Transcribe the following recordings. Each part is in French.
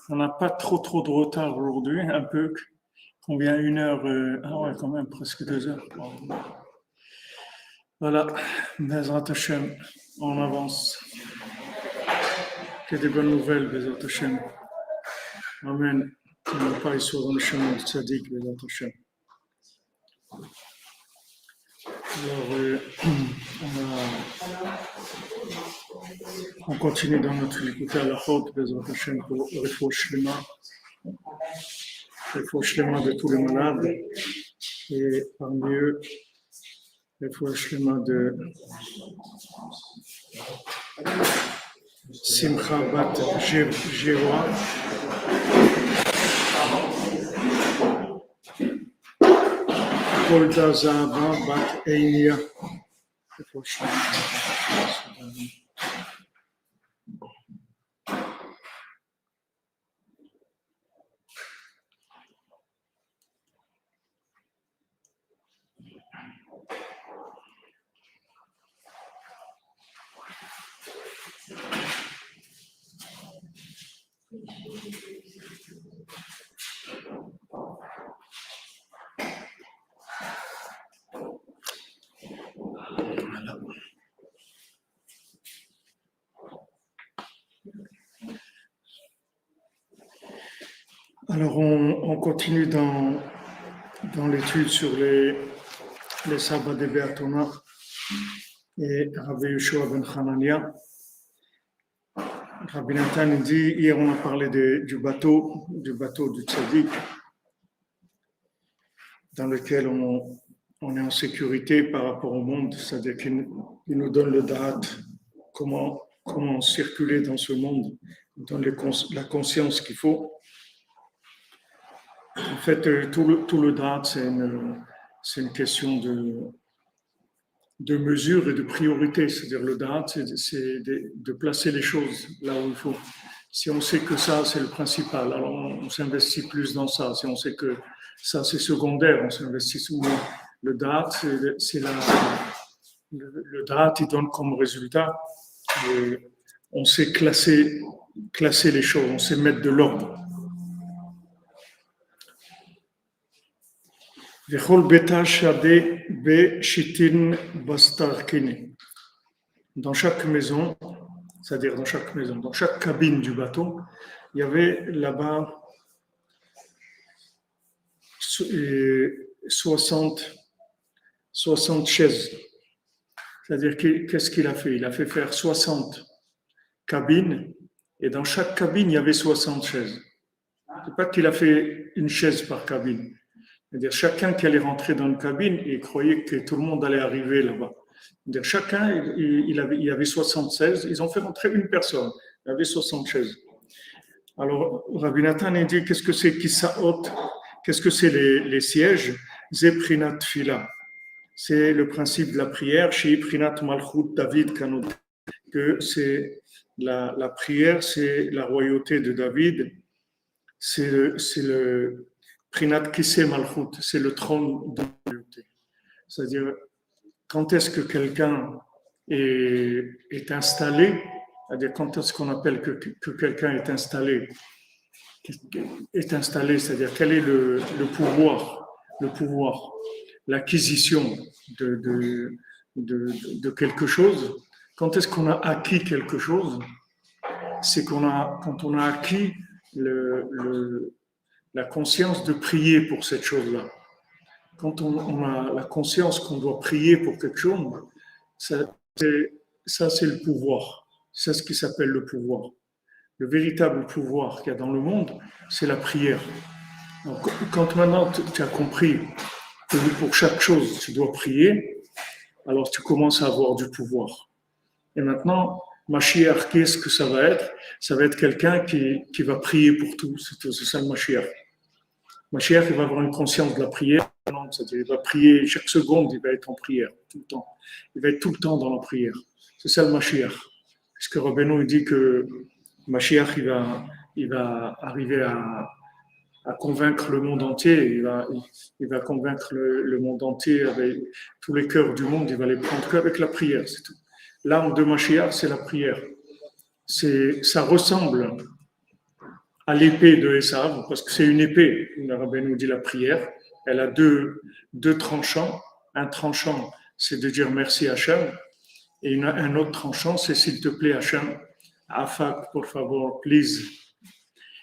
On n'a pas trop de retard aujourd'hui, un peu. Combien? 1 heure? Ah ouais, quand même, presque 2 heures. Voilà, Bezrat Hashem, on avance. Que des bonnes nouvelles, Bezrat Hashem. Amen. On paille sur le chemin du tzaddik, Bezrat Hashem. Alors, on continue dans notre écoute à la haute, Bezrat Hashem, pour le faux schéma de tous les malades. Et parmi eux, le faux schéma de Simcha Bat Jéroa. Golda Zahava Bat Einia. Le faux schéma. Alors, on continue dans l'étude sur les sabbats de Beatona et Rabbi Yeshua ben Hanania. Rabbi Nathan dit, hier on a parlé du bateau du tzaddik, dans lequel on est en sécurité par rapport au monde, c'est-à-dire qu'il nous donne le da'at, comment circuler dans ce monde, il nous donne la conscience qu'il faut. En fait, tout le da'at, c'est une question de mesure et de priorité. C'est-à-dire le da'at, c'est de placer les choses là où il faut. Si on sait que ça, c'est le principal, alors on s'investit plus dans ça. Si on sait que ça, c'est secondaire, on s'investit souvent. Le da'at, le da'at, il donne comme résultat, on sait classer les choses, on sait mettre de l'ordre. Dans chaque maison, c'est-à-dire dans chaque cabine du bateau, il y avait là-bas 60 chaises. C'est-à-dire qu'est-ce qu'il a fait? Il a fait faire 60 cabines, et dans chaque cabine, il y avait 60 chaises. C'est pas qu'il a fait une chaise par cabine. C'est-à-dire chacun qui allait rentrer dans une cabine, il croyait que tout le monde allait arriver là-bas. C'est-à-dire chacun, il y avait 60 chaises, ils ont fait rentrer une personne, il y avait 60 chaises. Alors, Rabbi Nathan a dit, qu'est-ce que c'est Kisaot? Qu'est-ce que c'est les sièges? Zeprinat Fila. C'est le principe de la prière, chez Prinat Malchut David Kanot, que c'est la prière, c'est la royauté de David, c'est le Prinat Kissé Malchut, c'est le trône de la royauté. C'est-à-dire, quand est-ce que quelqu'un est installé, c'est-à-dire quand est-ce qu'on appelle que quelqu'un est installé, c'est-à-dire quel est le pouvoir, l'acquisition de quelque chose. Quand est-ce qu'on a acquis quelque chose? C'est quand on a acquis la conscience de prier pour cette chose-là. Quand on a la conscience qu'on doit prier pour quelque chose, ça c'est le pouvoir. C'est ce qui s'appelle le pouvoir. Le véritable pouvoir qu'il y a dans le monde, c'est la prière. Donc, quand maintenant tu as compris que pour chaque chose, tu dois prier, alors tu commences à avoir du pouvoir. Et maintenant, Mashiach, qu'est-ce que ça va être? Ça va être quelqu'un qui va prier pour tout. C'est ça le Mashiach. Mashiach, il va avoir une conscience de la prière. C'est-à-dire, il va prier chaque seconde, il va être en prière, tout le temps. Il va être tout le temps dans la prière. C'est ça le Mashiach. Parce que Rabbeinu dit que Mashiach, il va arriver à convaincre le monde entier. Il va convaincre le monde entier avec tous les cœurs du monde. Il va les prendre qu'avec la prière, c'est tout. L'arme de Mashiach, c'est la prière. Ça ressemble à l'épée de Esav, parce que c'est une épée, le rabbin nous dit la prière, elle a deux tranchants. Un tranchant, c'est de dire merci Hachem, et un autre tranchant, c'est s'il te plaît Hachem, afak, por favor, please.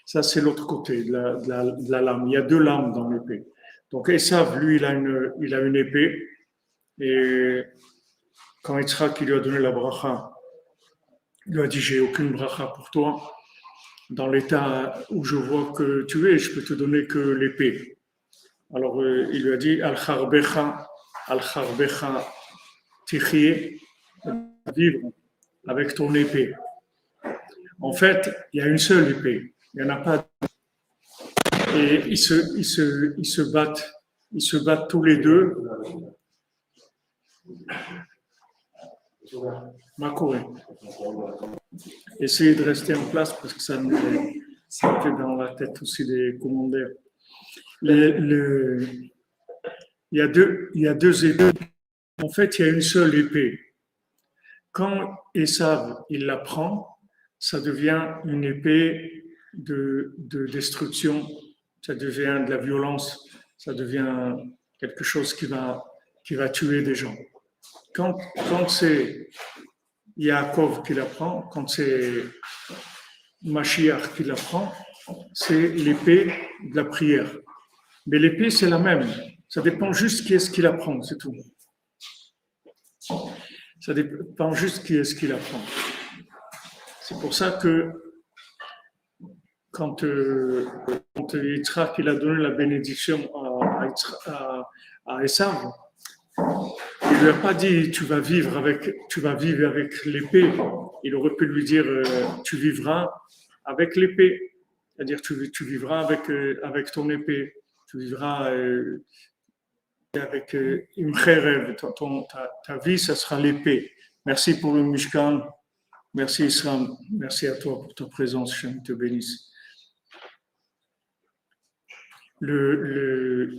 Ça, c'est l'autre côté de la lame. Il y a deux lames dans l'épée. Donc Esav, lui, il a une épée, et quand Yitzhak lui a donné la bracha, il lui a dit, j'ai aucune bracha pour toi. Dans l'état où je vois que tu es, je peux te donner que l'épée. Alors il lui a dit, Al-Kharbecha, Tichie, vivre avec ton épée. En fait, il y a une seule épée, il n'y en a pas. Et ils se battent tous les deux. Makouré. Essayez de rester en place parce que ça me fait dans la tête aussi des commentaires. Il y a deux épées. En fait, il y a une seule épée. Quand Esav, il la prend, ça devient une épée de destruction, ça devient de la violence, ça devient quelque chose qui va tuer des gens. Quand c'est Yaakov qui la prend, quand c'est Mashiach qui la prend, c'est l'épée de la prière. Mais l'épée, c'est la même. Ça dépend juste qui est-ce qui la prend, c'est tout. Ça dépend juste qui est-ce qui la prend. C'est pour ça que quand Yitzhak il a donné la bénédiction à Esav, il lui a pas dit tu vas vivre avec l'épée. Il aurait pu lui dire tu vivras avec l'épée, c'est-à-dire tu vivras avec ton épée, tu vivras avec Imcherev, ta vie ça sera l'épée. Merci pour le Mishkan, merci Islam, merci à toi pour ta présence, je te bénisse. Il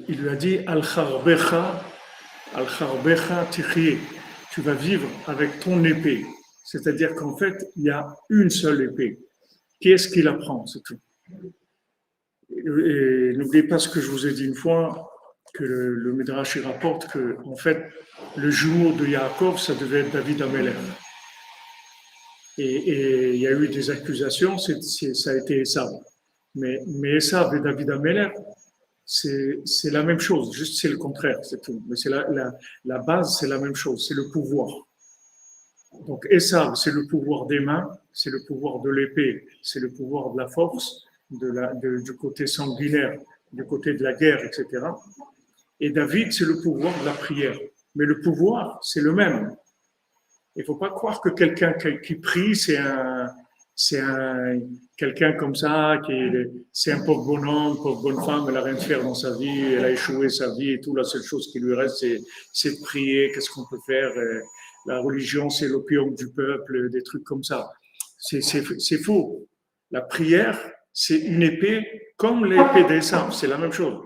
lui a dit Al-Kharbecha Tichie, tu vas vivre avec ton épée. C'est-à-dire qu'en fait, il y a une seule épée. Qui est-ce qui la prend, c'est tout. Et n'oubliez pas ce que je vous ai dit une fois, que le Midrash rapporte que, en fait, le jour de Yaakov, ça devait être David Amelech. Et il y a eu des accusations, ça a été Esav. Mais Esav et David Amelech, c'est la même chose, juste c'est le contraire, c'est tout. Mais c'est la base, c'est la même chose, c'est le pouvoir. Donc Esav, c'est le pouvoir des mains, c'est le pouvoir de l'épée, c'est le pouvoir de la force, du côté sanguinaire, du côté de la guerre, etc. Et David, c'est le pouvoir de la prière. Mais le pouvoir, c'est le même. Il ne faut pas croire que quelqu'un qui prie, quelqu'un comme ça, c'est un pauvre bonhomme, pauvre bonne femme, elle n'a rien de faire dans sa vie, elle a échoué sa vie et tout, la seule chose qui lui reste, c'est de prier, qu'est-ce qu'on peut faire, la religion, c'est l'opium du peuple, des trucs comme ça. C'est faux. La prière, c'est une épée comme l'épée d'Esav, c'est la même chose.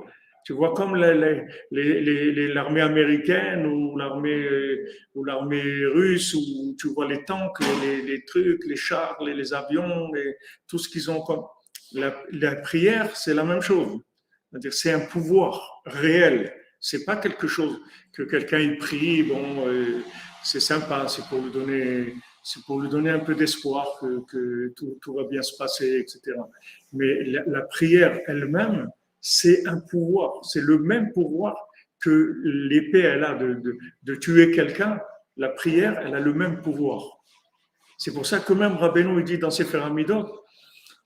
Tu vois, comme l'armée américaine ou l'armée russe, où tu vois les tanks, les trucs, les chars, les avions, tout ce qu'ils ont comme. La prière, c'est la même chose. C'est-à-dire, c'est un pouvoir réel. C'est pas quelque chose que quelqu'un y prie, bon, c'est sympa, c'est pour lui donner un peu d'espoir que tout va bien se passer, etc. Mais la prière elle-même, c'est un pouvoir, c'est le même pouvoir que l'épée elle a de tuer quelqu'un. La prière, elle a le même pouvoir. C'est pour ça que même Rabbeinu dit dans ses Amidot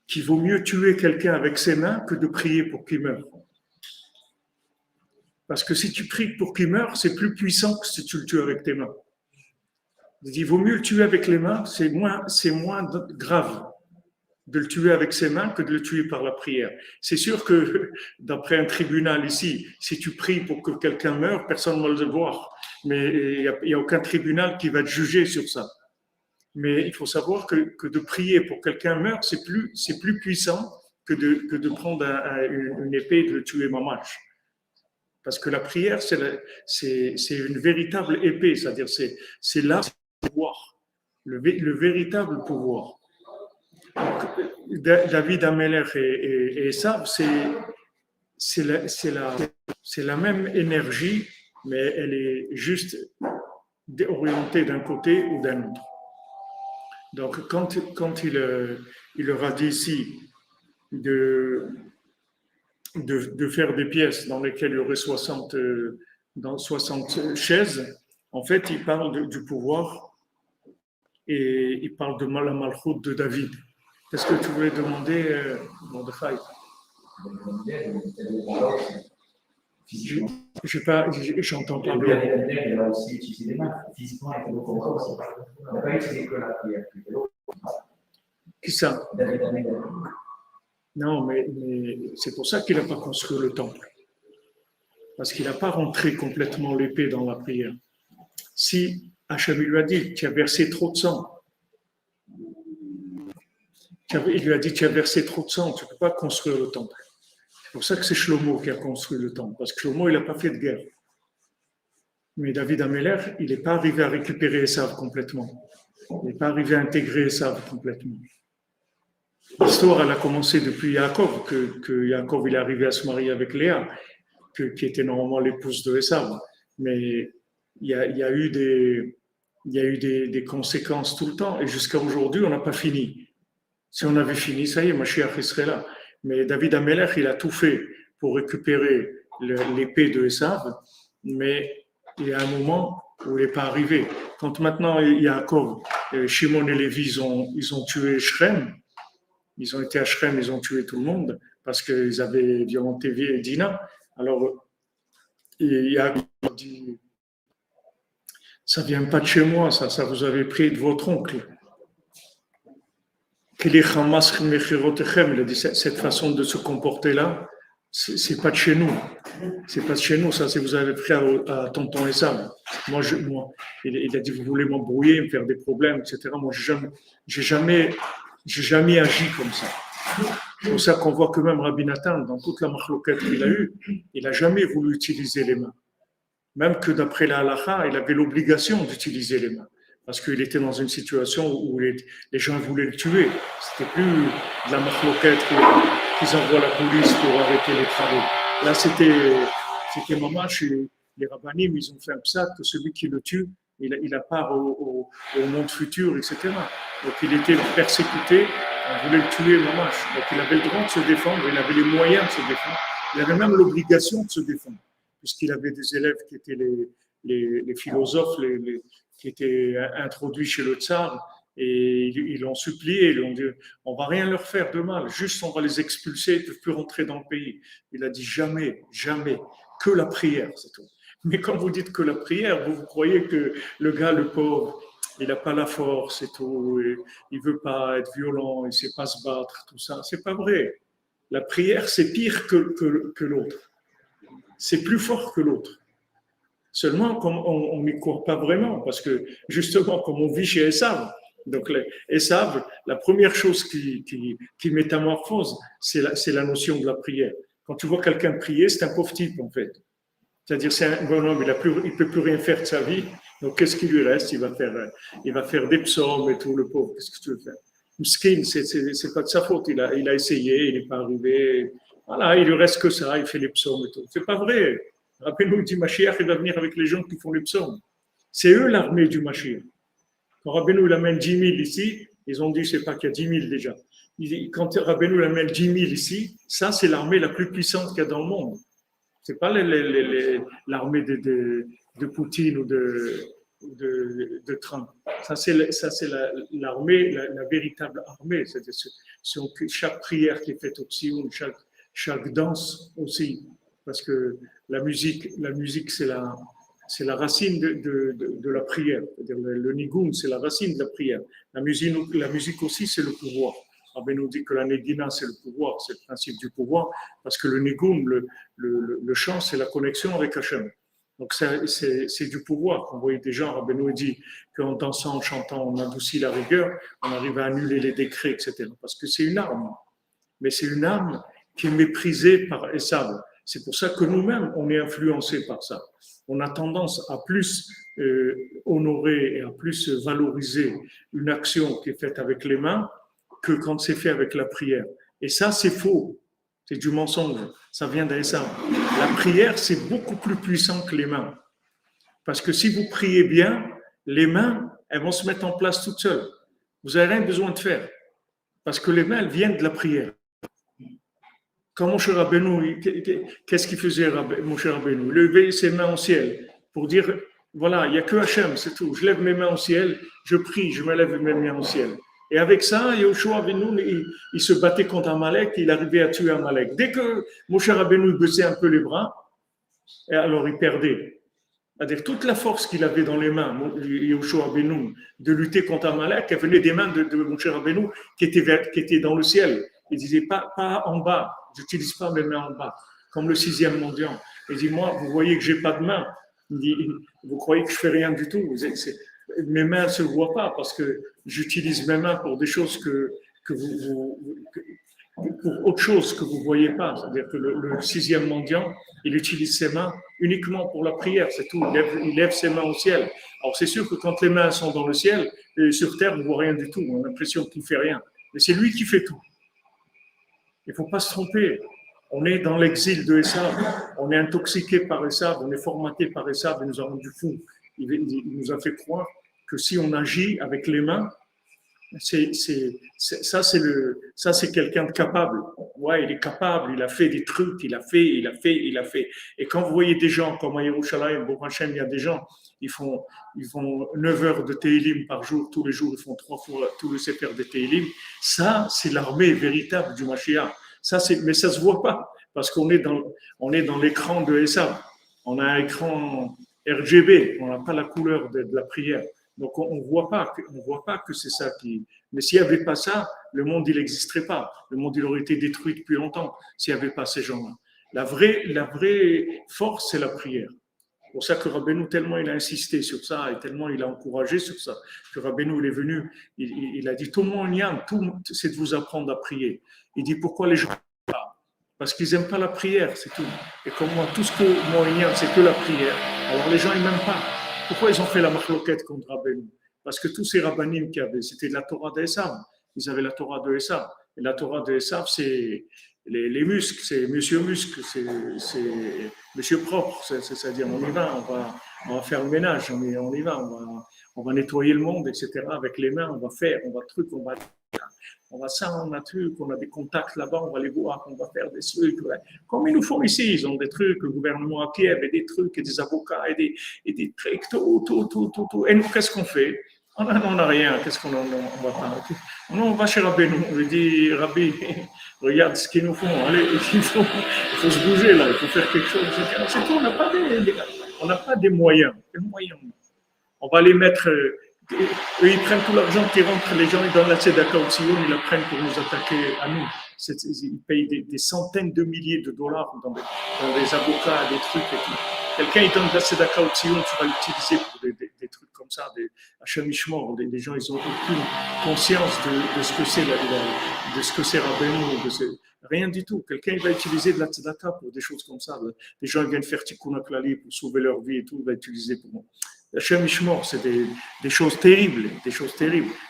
qu'il vaut mieux tuer quelqu'un avec ses mains que de prier pour qu'il meure. Parce que si tu pries pour qu'il meure, c'est plus puissant que si tu le tues avec tes mains. Il dit, il vaut mieux le tuer avec les mains, c'est moins grave de le tuer avec ses mains que de le tuer par la prière. C'est sûr que, d'après un tribunal ici, si tu pries pour que quelqu'un meure, personne ne va le voir. Mais il n'y a aucun tribunal qui va te juger sur ça. Mais il faut savoir que de prier pour que quelqu'un meure, c'est plus puissant que de prendre une épée et de le tuer mamache. Parce que la prière, c'est une véritable épée, c'est-à-dire c'est là le pouvoir, le véritable pouvoir. Donc, David Ameller et Esav, c'est la même énergie, mais elle est juste orientée d'un côté ou d'un autre. Donc, quand il leur a dit ici de faire des pièces dans lesquelles il y aurait 60 chaises, en fait, il parle du pouvoir et il parle de la malchoute de David. Est-ce que tu voulais demander, Mordechai? J'entends pas bien. Il a aussi utilisé les mains. Physiquement, il était beaucoup comme ça aussi. Il n'a pas utilisé que la prière. Qui ça? Non, mais c'est pour ça qu'il n'a pas construit le temple. Parce qu'il n'a pas rentré complètement l'épée dans la prière. Si Hachem lui a dit, tu as versé trop de sang, il lui a dit, tu as versé trop de sang, tu ne peux pas construire le temple. C'est pour ça que c'est Shlomo qui a construit le temple, parce que Shlomo, il n'a pas fait de guerre. Mais David Ameller, il n'est pas arrivé à récupérer Esav complètement. Il n'est pas arrivé à intégrer Esav complètement. L'histoire, elle a commencé depuis Yaakov, que Yaakov, il est arrivé à se marier avec Léa, qui était normalement l'épouse de Esav. Mais il y a eu des conséquences tout le temps, et jusqu'à aujourd'hui, on n'a pas fini. Si on avait fini, ça y est, Mashiach serait là. Mais David Ameller, il a tout fait pour récupérer l'épée de Esav, mais il y a un moment où il n'est pas arrivé. Quand maintenant Yaakov, Shimon et Lévi, ils ont tué Shrem, ils ont été à Shrem, ils ont tué tout le monde parce qu'ils avaient violenté Dina. Alors, Yaakov dit, ça ne vient pas de chez moi, ça vous avez pris de votre oncle. Il a dit, cette façon de se comporter là, c'est pas de chez nous. C'est pas de chez nous, ça, c'est vous avez pris à tonton Esav. Moi, il a dit, vous voulez m'embrouiller, me faire des problèmes, etc. Moi, j'ai jamais agi comme ça. C'est pour ça qu'on voit que même Rabbi Nathan, dans toute la machloquette qu'il a eue, il n'a jamais voulu utiliser les mains. Même que d'après la halakha, il avait l'obligation d'utiliser les mains. Parce qu'il était dans une situation où les gens voulaient le tuer. C'était plus de la machloquette qu'ils envoient la police pour arrêter les travaux. Là, c'était mamash, les rabbinim, ils ont fait un psat que celui qui le tue, il a part au monde futur, etc. Donc il était persécuté, on voulait le tuer mamash. Donc il avait le droit de se défendre, il avait les moyens de se défendre, il avait même l'obligation de se défendre, puisqu'il avait des élèves qui étaient les philosophes, qui étaient introduits chez le tsar, et ils l'ont supplié, ils l'ont dit, on va rien leur faire de mal, juste on va les expulser, ils ne peuvent plus rentrer dans le pays. Il a dit jamais, jamais, que la prière, c'est tout. Mais quand vous dites que la prière, vous croyez que le gars, le pauvre, il n'a pas la force et tout, et il ne veut pas être violent, il ne sait pas se battre, tout ça. C'est pas vrai. La prière, c'est pire que l'autre. C'est plus fort que l'autre. Seulement, comme on n'y croit pas vraiment, parce que justement, comme on vit chez Esav, donc Esav, la première chose qui métamorphose, c'est la notion de la prière. Quand tu vois quelqu'un prier, c'est un pauvre type en fait. C'est-à-dire, c'est un bonhomme, il ne peut plus rien faire de sa vie, donc qu'est-ce qui lui reste? Il va faire des psaumes et tout, le pauvre, qu'est-ce que tu veux faire? Miskin, c'est pas de sa faute, il a essayé, il n'est pas arrivé. Voilà, il lui reste que ça, il fait les psaumes et tout. C'est pas vrai. Rappelez-nous, il dit Mashiach, il va venir avec les gens qui font les psaumes. C'est eux l'armée du Mashiach. Quand Rabbeinu l'amène 10 000 ici, ils ont dit, je ne sais pas qu'il y a 10 000 déjà. Quand Rabbeinu l'amène 10 000 ici, ça, c'est l'armée la plus puissante qu'il y a dans le monde. Ce n'est pas l'armée de Poutine ou de Trump. Ça, c'est l'armée, la véritable armée. C'est-à-dire, chaque prière qui est faite au Sion, chaque danse aussi. Parce que la musique c'est la racine de la prière. C'est-à-dire le nigoun, c'est la racine de la prière. La musique aussi, c'est le pouvoir. Rabbi nous dit que la negina, c'est le pouvoir, c'est le principe du pouvoir, parce que le nigoun, le chant, c'est la connexion avec Hachem. Donc c'est du pouvoir. Quand vous voyez des gens, Rabbi nous dit qu'en dansant, en chantant, on adoucit la rigueur, on arrive à annuler les décrets, etc. Parce que c'est une arme. Mais c'est une arme qui est méprisée par Esav. C'est pour ça que nous-mêmes, on est influencés par ça. On a tendance à plus honorer et à plus valoriser une action qui est faite avec les mains que quand c'est fait avec la prière. Et ça, c'est faux. C'est du mensonge. Ça vient d'Esav. La prière, c'est beaucoup plus puissant que les mains. Parce que si vous priez bien, les mains, elles vont se mettre en place toutes seules. Vous n'avez rien besoin de faire. Parce que les mains, elles viennent de la prière. Quand Moshe Rabbeinu, qu'est-ce qu'il faisait Moshe Rabbeinu? Il levait ses mains au ciel pour dire, voilà, il n'y a que Hachem, c'est tout. Je lève mes mains au ciel, je prie, je me lève mes mains au ciel. Et avec ça, Yoshua Rabbeinu, il se battait contre Amalek, il arrivait à tuer Amalek. Dès que Moshe Rabbeinu baissait un peu les bras, et alors il perdait. C'est-à-dire toute la force qu'il avait dans les mains, Yoshua Rabbeinu, de lutter contre Amalek, elle venait des mains de Moshe Rabbeinu qui était dans le ciel. Il disait pas en bas, j'utilise pas mes mains en bas, comme le 6e mendiant. Il dit, moi, vous voyez que j'ai pas de main. Il dit, vous croyez que je fais rien du tout. Mes mains ne se voient pas parce que j'utilise mes mains pour des choses pour autre chose que vous ne voyez pas. C'est-à-dire que le 6e mendiant, il utilise ses mains uniquement pour la prière, c'est tout. Il lève ses mains au ciel. Alors c'est sûr que quand les mains sont dans le ciel, sur terre, on ne voit rien du tout. On a l'impression qu'il ne fait rien. Mais c'est lui qui fait tout. Il ne faut pas se tromper. On est dans l'exil de Esav. On est intoxiqué par Esav. On est formaté par Esav. Il nous a rendu fous. Il nous a fait croire que si on agit avec les mains, ça c'est quelqu'un de capable. Ouais, il est capable. Il a fait des trucs. Il a fait. Et quand vous voyez des gens comme à Yerushalayim, Baruch Hashem, il y a des gens, ils font 9 heures de Tehillim par jour. Tous les jours, ils font 3 fois tout le Sefer de Tehillim. Ça, c'est l'armée véritable du Mashiach. Mais ça se voit pas parce qu'on est dans l'écran de Esav. On a un écran RGB. On n'a pas la couleur de la prière. Donc on voit pas que c'est ça qui. Mais s'il n'y avait pas ça, le monde il n'existerait pas. Le monde il aurait été détruit depuis longtemps s'il n'y avait pas ces gens-là. La vraie force c'est la prière. C'est pour ça que Rabbeinu tellement il a insisté sur ça et tellement il a encouragé sur ça que Rabbeinu il est venu, il a dit tout mon yam, tout c'est de vous apprendre à prier. Il dit pourquoi les gens pas parce qu'ils n'aiment pas la prière, c'est tout. Et comme moi tout ce que mon yam c'est que la prière. Alors les gens ils m'aiment pas. Pourquoi ils ont fait la machloquette contre Rabbeinu? Parce que tous ces rabbinim qu'il y avait, c'était de la Torah d'Esav. Ils avaient la Torah de Esav. Et la Torah de Esav, c'est les muscles, c'est Monsieur Muscle, c'est Monsieur Propre. C'est-à-dire, on y va, on va faire le ménage, on y va, on va nettoyer le monde, etc. Avec les mains, on va ça, on a truc, on a des contacts là-bas, on va les voir, on va faire des trucs. Comme ils nous font ici, ils ont des trucs, le gouvernement à Kiev, et des trucs, et des avocats, et des trucs, tout. Et nous, qu'est-ce qu'on fait? On n'a rien, qu'est-ce qu'on va faire? On va chez Rabbeinu, on lui dit, Rabbi, regarde ce qu'ils nous font, allez, il faut se bouger là, il faut faire quelque chose, etc. C'est tout, on n'a pas des moyens. Quels moyens? On va les mettre. Eux, ils prennent tout l'argent qui rentre, les gens, ils donnent la tzedaka au Tzion, ils la prennent pour nous attaquer à nous. Ils payent des centaines de milliers de dollars dans des avocats, des trucs et tout. Quelqu'un, il donne de la tzedaka au Tzion, tu vas l'utiliser pour des trucs comme ça, des Hachem Ishmor. Des gens, ils n'ont aucune conscience de ce que c'est, de ce que c'est Rabbeinu, rien du tout. Quelqu'un, il va utiliser de la tzedaka pour des choses comme ça. Les gens, ils viennent faire tikkun klali pour sauver leur vie et tout, il va utiliser pour. Hachem Ishmor, c'est des choses terribles,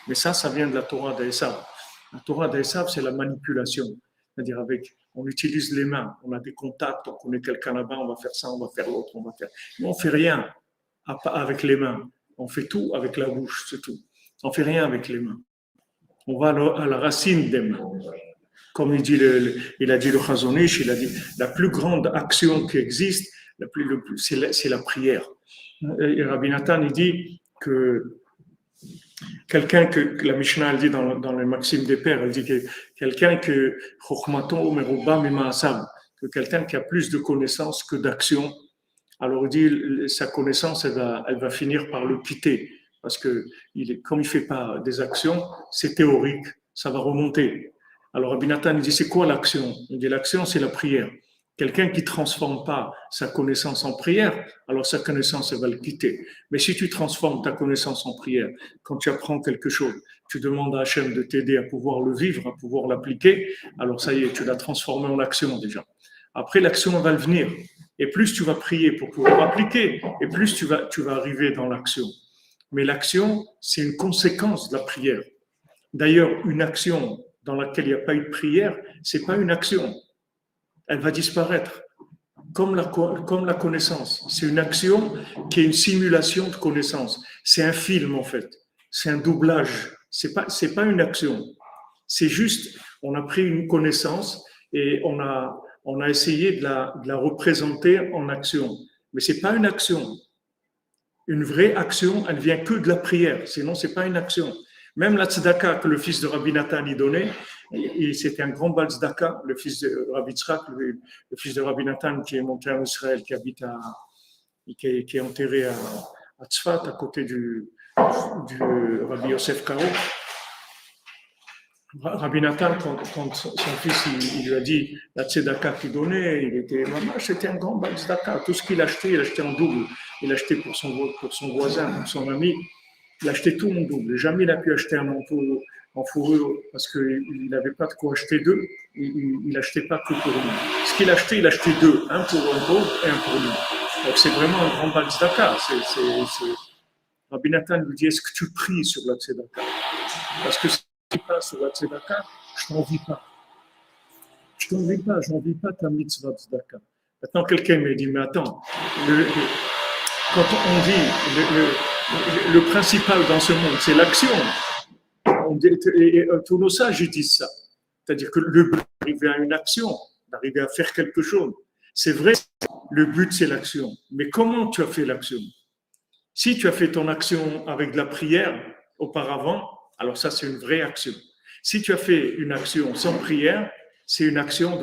Mais ça vient de la Torah d'Esav. La Torah d'Esav, c'est la manipulation. C'est-à-dire on utilise les mains, on a des contacts, on connaît quelqu'un là-bas, on va faire ça, on va faire l'autre, Mais on ne fait rien avec les mains. On fait tout avec la bouche, c'est tout. On ne fait rien avec les mains. On va à la racine des mains. Comme il a dit le Chazon Ish, il a dit, la plus grande action qui existe, c'est la prière. Et Rabbi Nathan, il dit que quelqu'un que la Mishnah elle dit dans les Maximes des Pères, elle dit que quelqu'un que quelqu'un qui a plus de connaissances que d'actions, alors il dit sa connaissance elle va finir par le quitter parce que comme il fait pas des actions, c'est théorique, ça va remonter. Alors Rabbi Nathan il dit c'est quoi l'action? Il dit l'action c'est la prière. Quelqu'un qui ne transforme pas sa connaissance en prière, alors sa connaissance, elle va le quitter. Mais si tu transformes ta connaissance en prière, quand tu apprends quelque chose, tu demandes à Hachem de t'aider à pouvoir le vivre, à pouvoir l'appliquer, alors ça y est, tu l'as transformé en action déjà. Après, l'action va venir. Et plus tu vas prier pour pouvoir appliquer, et plus tu vas arriver dans l'action. Mais l'action, c'est une conséquence de la prière. D'ailleurs, une action dans laquelle il n'y a pas eu de prière, ce n'est pas une action. Elle va disparaître. Comme la connaissance. C'est une action qui est une simulation de connaissance. C'est un film, en fait. C'est un doublage. C'est pas une action. C'est juste, on a pris une connaissance et on a essayé de la représenter en action. Mais c'est pas une action. Une vraie action, elle vient que de la prière. Sinon, c'est pas une action. Même la tzedaka que le fils de Rabbi Nathan y donnait, c'était un grand bal tzedaka, le fils de Rabbi Tzrak, le fils de Rabbi Nathan qui est monté en Israël, qui est enterré à Tzfat, à côté du Rabbi Yosef Karo. Rabbi Nathan, quand son fils il lui a dit la tzedaka qu'il donnait, il était c'était un grand bal tzedaka. Tout ce qu'il achetait, il achetait en double. Il achetait pour son voisin, pour son ami. Il achetait tout en double. Jamais il a pu acheter un manteau en fourrure parce qu'il n'avait pas de quoi acheter deux. Il n'achetait pas que pour lui. Ce qu'il achetait, il achetait deux. Un pour un pauvre et un pour lui. Donc c'est vraiment un grand bal tzedaka. Rabbi Nathan lui dit, est-ce que tu pries sur la tzedaka? Parce que si tu pries pas sur la tzedaka, je t'envie pas. Je n'envie pas ta mitzvah tzedaka. Maintenant, quelqu'un me dit, mais attends, quand on dit le principal dans ce monde, c'est l'action. Et tous nos sages disent ça. C'est-à-dire que le but d'arriver à une action, d'arriver à faire quelque chose. C'est vrai, le but c'est l'action. Mais comment tu as fait l'action? Si tu as fait ton action avec de la prière auparavant, alors ça c'est une vraie action. Si tu as fait une action sans prière, c'est une action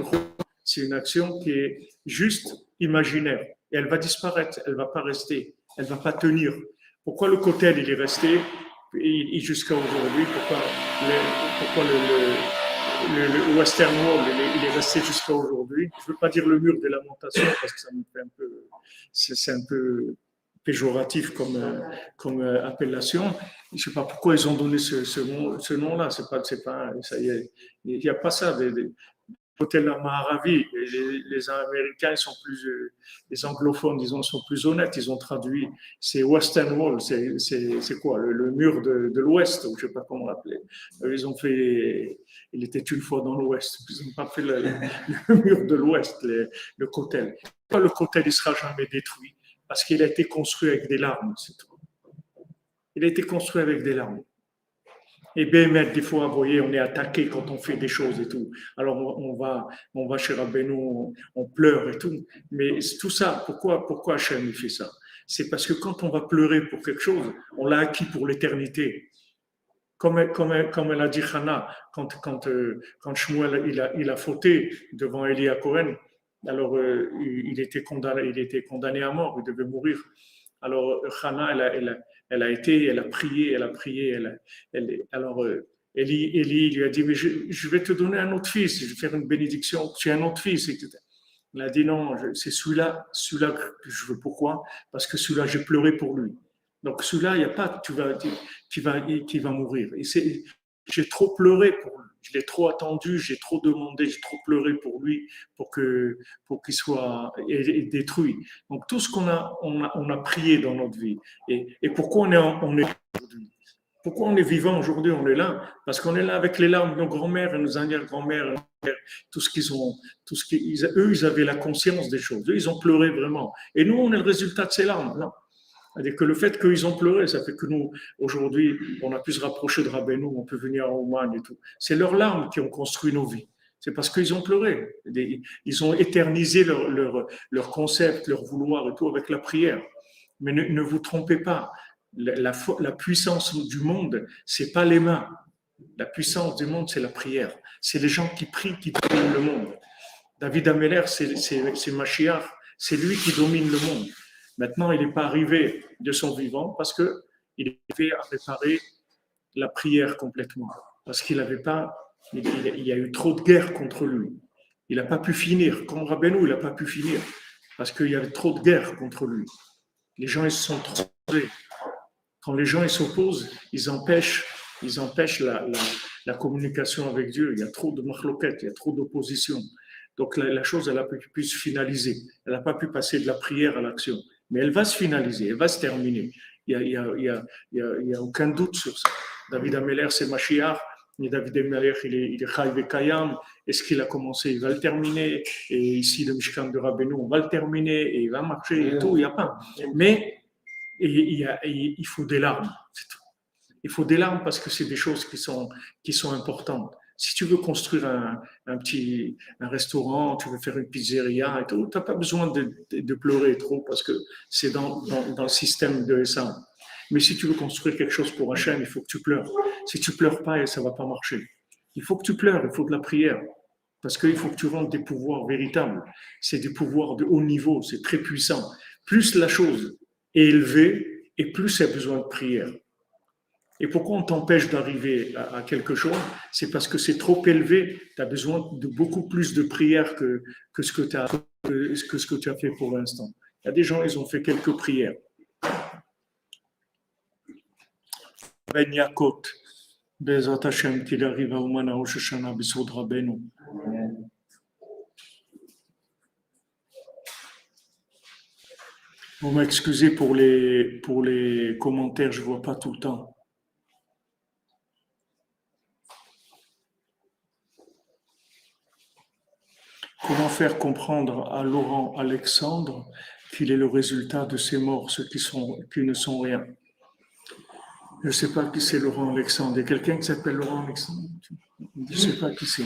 qui est juste imaginaire. Et elle va disparaître, elle ne va pas rester, elle ne va pas tenir. Pourquoi le Kotel il est resté jusqu'à aujourd'hui? Pourquoi le Western Wall il est resté jusqu'à aujourd'hui? Je ne veux pas dire le mur des lamentations parce que ça me fait un peu, c'est un peu péjoratif comme appellation. Je ne sais pas pourquoi ils ont donné ce nom-là. Il n'y a pas ça. Hôtel Maharavi, les Américains sont les anglophones, disons, sont plus honnêtes. Ils ont traduit, c'est Western Wall, c'est quoi, le mur de l'Ouest, ou je ne sais pas comment l'appeler. Ils ont fait, il était une fois dans l'Ouest. Ils n'ont pas fait le mur de l'Ouest, le Kotel. Le Kotel, il ne sera jamais détruit parce qu'il a été construit avec des larmes, c'est tout. Il a été construit avec des larmes. Et bien, des fois, vous voyez, on est attaqué quand on fait des choses et tout. Alors, on va chez Rabbeinu, on pleure et tout. Mais tout ça, pourquoi Hachem fait ça? C'est parce que quand on va pleurer pour quelque chose, on l'a acquis pour l'éternité. Comme elle a dit Hannah, quand Shmuel il a fauté devant Eli Cohen, alors il était condamné à mort, il devait mourir. Alors Hannah, elle a prié. Alors Eli lui a dit, mais je vais te donner un autre fils, je vais faire une bénédiction, tu as un autre fils, etc. Elle a dit non, c'est celui-là que je veux. Pourquoi? Parce que celui-là, j'ai pleuré pour lui. Donc celui-là, il n'y a pas qui va mourir. Et j'ai trop pleuré pour lui. Je l'ai trop attendu, j'ai trop demandé, j'ai trop pleuré pour lui, pour qu'il soit détruit. Donc tout ce qu'on a prié dans notre vie. Et pourquoi on est aujourd'hui? Pourquoi on est vivant aujourd'hui? On est là parce qu'on est là avec les larmes de nos grands-mères et nos arrière-grands-mères, eux, ils avaient la conscience des choses. Eux, ils ont pleuré vraiment. Et nous, on est le résultat de ces larmes. Non. C'est-à-dire que le fait qu'ils ont pleuré, ça fait que nous, aujourd'hui, on a pu se rapprocher de Rabbeinu, on peut venir à Ouman et tout. C'est leurs larmes qui ont construit nos vies. C'est parce qu'ils ont pleuré. Ils ont éternisé leur concept, leur vouloir et tout avec la prière. Mais ne vous trompez pas. La puissance du monde, c'est pas les mains. La puissance du monde, c'est la prière. C'est les gens qui prient qui dominent le monde. David Ameller, c'est Mashiach. C'est lui qui domine le monde. Maintenant, il n'est pas arrivé de son vivant parce qu'il est arrivé à réparer la prière complètement. Parce qu'il n'avait pas, il y a eu trop de guerres contre lui. Il n'a pas pu finir. Comme Rabbeinu, il n'a pas pu finir. Parce qu'il y avait trop de guerres contre lui. Les gens, ils se sont trop opposés. Quand les gens ils s'opposent, ils empêchent la communication avec Dieu. Il y a trop de machloket, il y a trop d'opposition. Donc la chose, elle a pu se finaliser. Elle n'a pas pu passer de la prière à l'action. Mais elle va se finaliser, elle va se terminer. Il y a aucun doute sur ça. David Ameller, c'est Mashiach. Et David Amelech, il est Chai Vekayam. Est-ce qu'il a commencé? Il va le terminer. Et ici, le Mishkan de Rabbeinu, on va le terminer. Et il va marcher et tout, il n'y a pas. Mais il faut des larmes, c'est tout. Il faut des larmes parce que c'est des choses qui sont importantes. Si tu veux construire un restaurant, tu veux faire une pizzeria et tout, tu n'as pas besoin de pleurer trop parce que c'est dans le système de ça. Mais si tu veux construire quelque chose pour Hachem, il faut que tu pleures. Si tu pleures pas, ça va pas marcher. Il faut que tu pleures, il faut de la prière. Parce qu'il faut que tu rendes des pouvoirs véritables. C'est des pouvoirs de haut niveau, c'est très puissant. Plus la chose est élevée et plus elle a besoin de prière. Et pourquoi on t'empêche d'arriver à quelque chose? C'est parce que c'est trop élevé. Tu as besoin de beaucoup plus de prière que ce que tu as fait pour l'instant. Il y a des gens, ils ont fait quelques prières. Ben Yakot, Bezat Hashem, qu'il arrive à Oumana Rosh Hashanah, Bisod Rabbeinu. Vous m'excusez pour les commentaires, je ne vois pas tout le temps. Comment faire comprendre à Laurent Alexandre qu'il est le résultat de ces morts, ceux qui ne sont rien? Je ne sais pas qui c'est Laurent Alexandre. Il y a quelqu'un qui s'appelle Laurent Alexandre? Je ne sais pas qui c'est.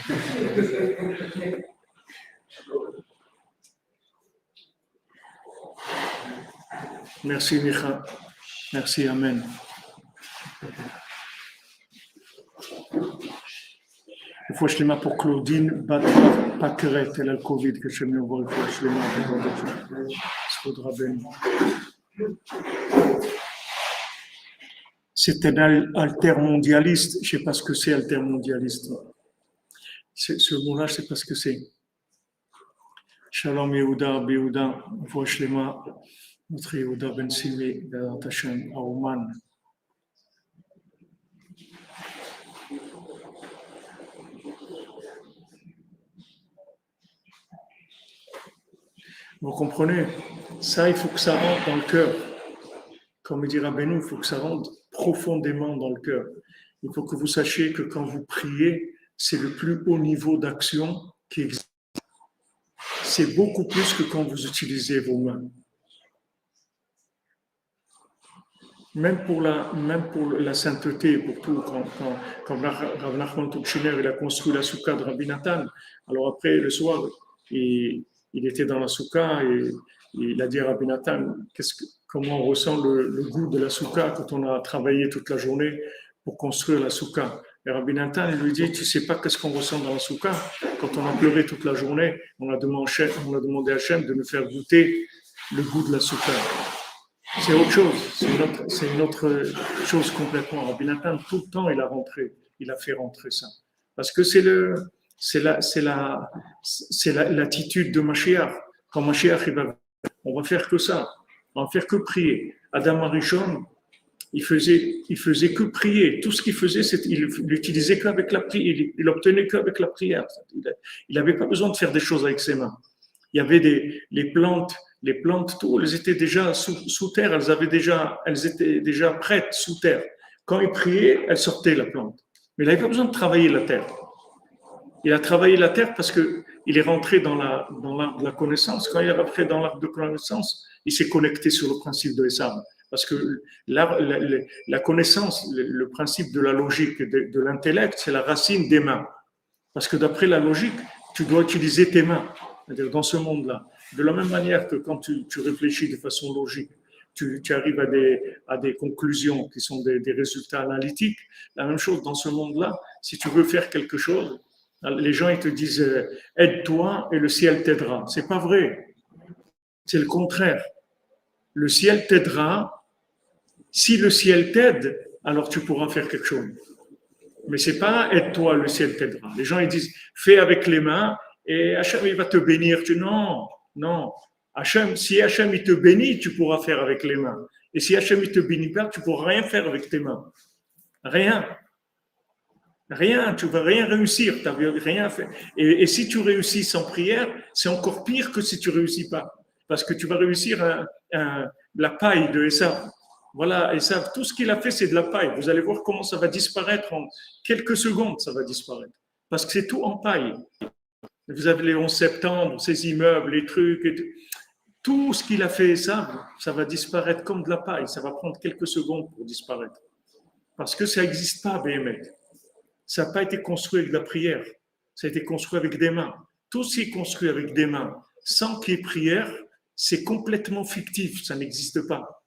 Merci Micha. Merci, Amen. Il faut Shlema pour Claudine Bakeret, elle a le Covid, que je me vois, il faut Shlema pour c'est un altermondialiste, je ne sais pas ce que c'est altermondialiste. Ce mot-là, je ne sais pas ce que c'est. Shalom Yehuda, Yehuda, il faut Shlema, notre Yehuda Ben Simi, Hashem, à Oman. Vous comprenez? Ça, il faut que ça rentre dans le cœur. Comme dit Rabbeinu, il faut que ça rentre profondément dans le cœur. Il faut que vous sachiez que quand vous priez, c'est le plus haut niveau d'action qui existe. C'est beaucoup plus que quand vous utilisez vos mains. Même pour la sainteté, pour tout, quand Rav Nachman Tuchiner, il a construit la soukha de Rabbi Nathan, alors après, le soir, il était dans la soukha et il a dit à Rabbi Nathan, comment on ressent le goût de la soukha quand on a travaillé toute la journée pour construire la soukha. Et Rabbi Nathan lui dit, tu sais pas qu'est-ce qu'on ressent dans la soukha? Quand on a pleuré toute la journée, on a demandé à Hachem de nous faire goûter le goût de la soukha. C'est autre chose, c'est une autre chose complètement. Rabbi Nathan, tout le temps, il a fait rentrer ça. Parce que c'est l'attitude de Mashiach. Quand Mashiach, on va faire que ça. On va faire que prier. Adam Arishon, il faisait que prier. Tout ce qu'il faisait, il l'utilisait qu'avec la prière. Il obtenait qu'avec la prière. Il n'avait pas besoin de faire des choses avec ses mains. Il y avait les plantes, tout, elles étaient déjà sous terre, elles étaient déjà prêtes sous terre. Quand il priait, elles sortaient la plante. Mais il n'avait pas besoin de travailler la terre. Il a travaillé la terre parce qu'il est rentré dans l'arbre de la connaissance. Quand il est rentré dans l'arbre de connaissance, il s'est connecté sur le principe de Esav. Parce que la connaissance, le principe de la logique, de l'intellect, c'est la racine des mains. Parce que d'après la logique, tu dois utiliser tes mains. C'est-à-dire dans ce monde-là. De la même manière que quand tu réfléchis de façon logique, tu arrives à des conclusions qui sont des résultats analytiques, la même chose dans ce monde-là, si tu veux faire quelque chose, les gens ils te disent aide-toi et le ciel t'aidera. C'est pas vrai. C'est le contraire. Le ciel t'aidera. Si le ciel t'aide, alors tu pourras faire quelque chose. Mais c'est pas aide-toi, le ciel t'aidera. Les gens ils disent fais avec les mains et Hachem il va te bénir. Non. Si Hachem il te bénit, tu pourras faire avec les mains. Et si Hachem il te bénit pas, tu pourras rien faire avec tes mains. Rien, tu vas rien réussir, tu n'as rien fait. Et si tu réussis sans prière, c'est encore pire que si tu réussis pas. Parce que tu vas réussir la paille de Esav. Voilà, et ça, tout ce qu'il a fait, c'est de la paille. Vous allez voir comment ça va disparaître en quelques secondes, ça va disparaître. Parce que c'est tout en paille. Vous avez les 11 septembre, ces immeubles, les trucs, et tout ce qu'il a fait, ça va disparaître comme de la paille. Ça va prendre quelques secondes pour disparaître. Parce que ça n'existe pas, Béhémet. Ça n'a pas été construit avec de la prière. Ça a été construit avec des mains. Tout ce qui est construit avec des mains, sans qu'il y ait prière, c'est complètement fictif. Ça n'existe pas.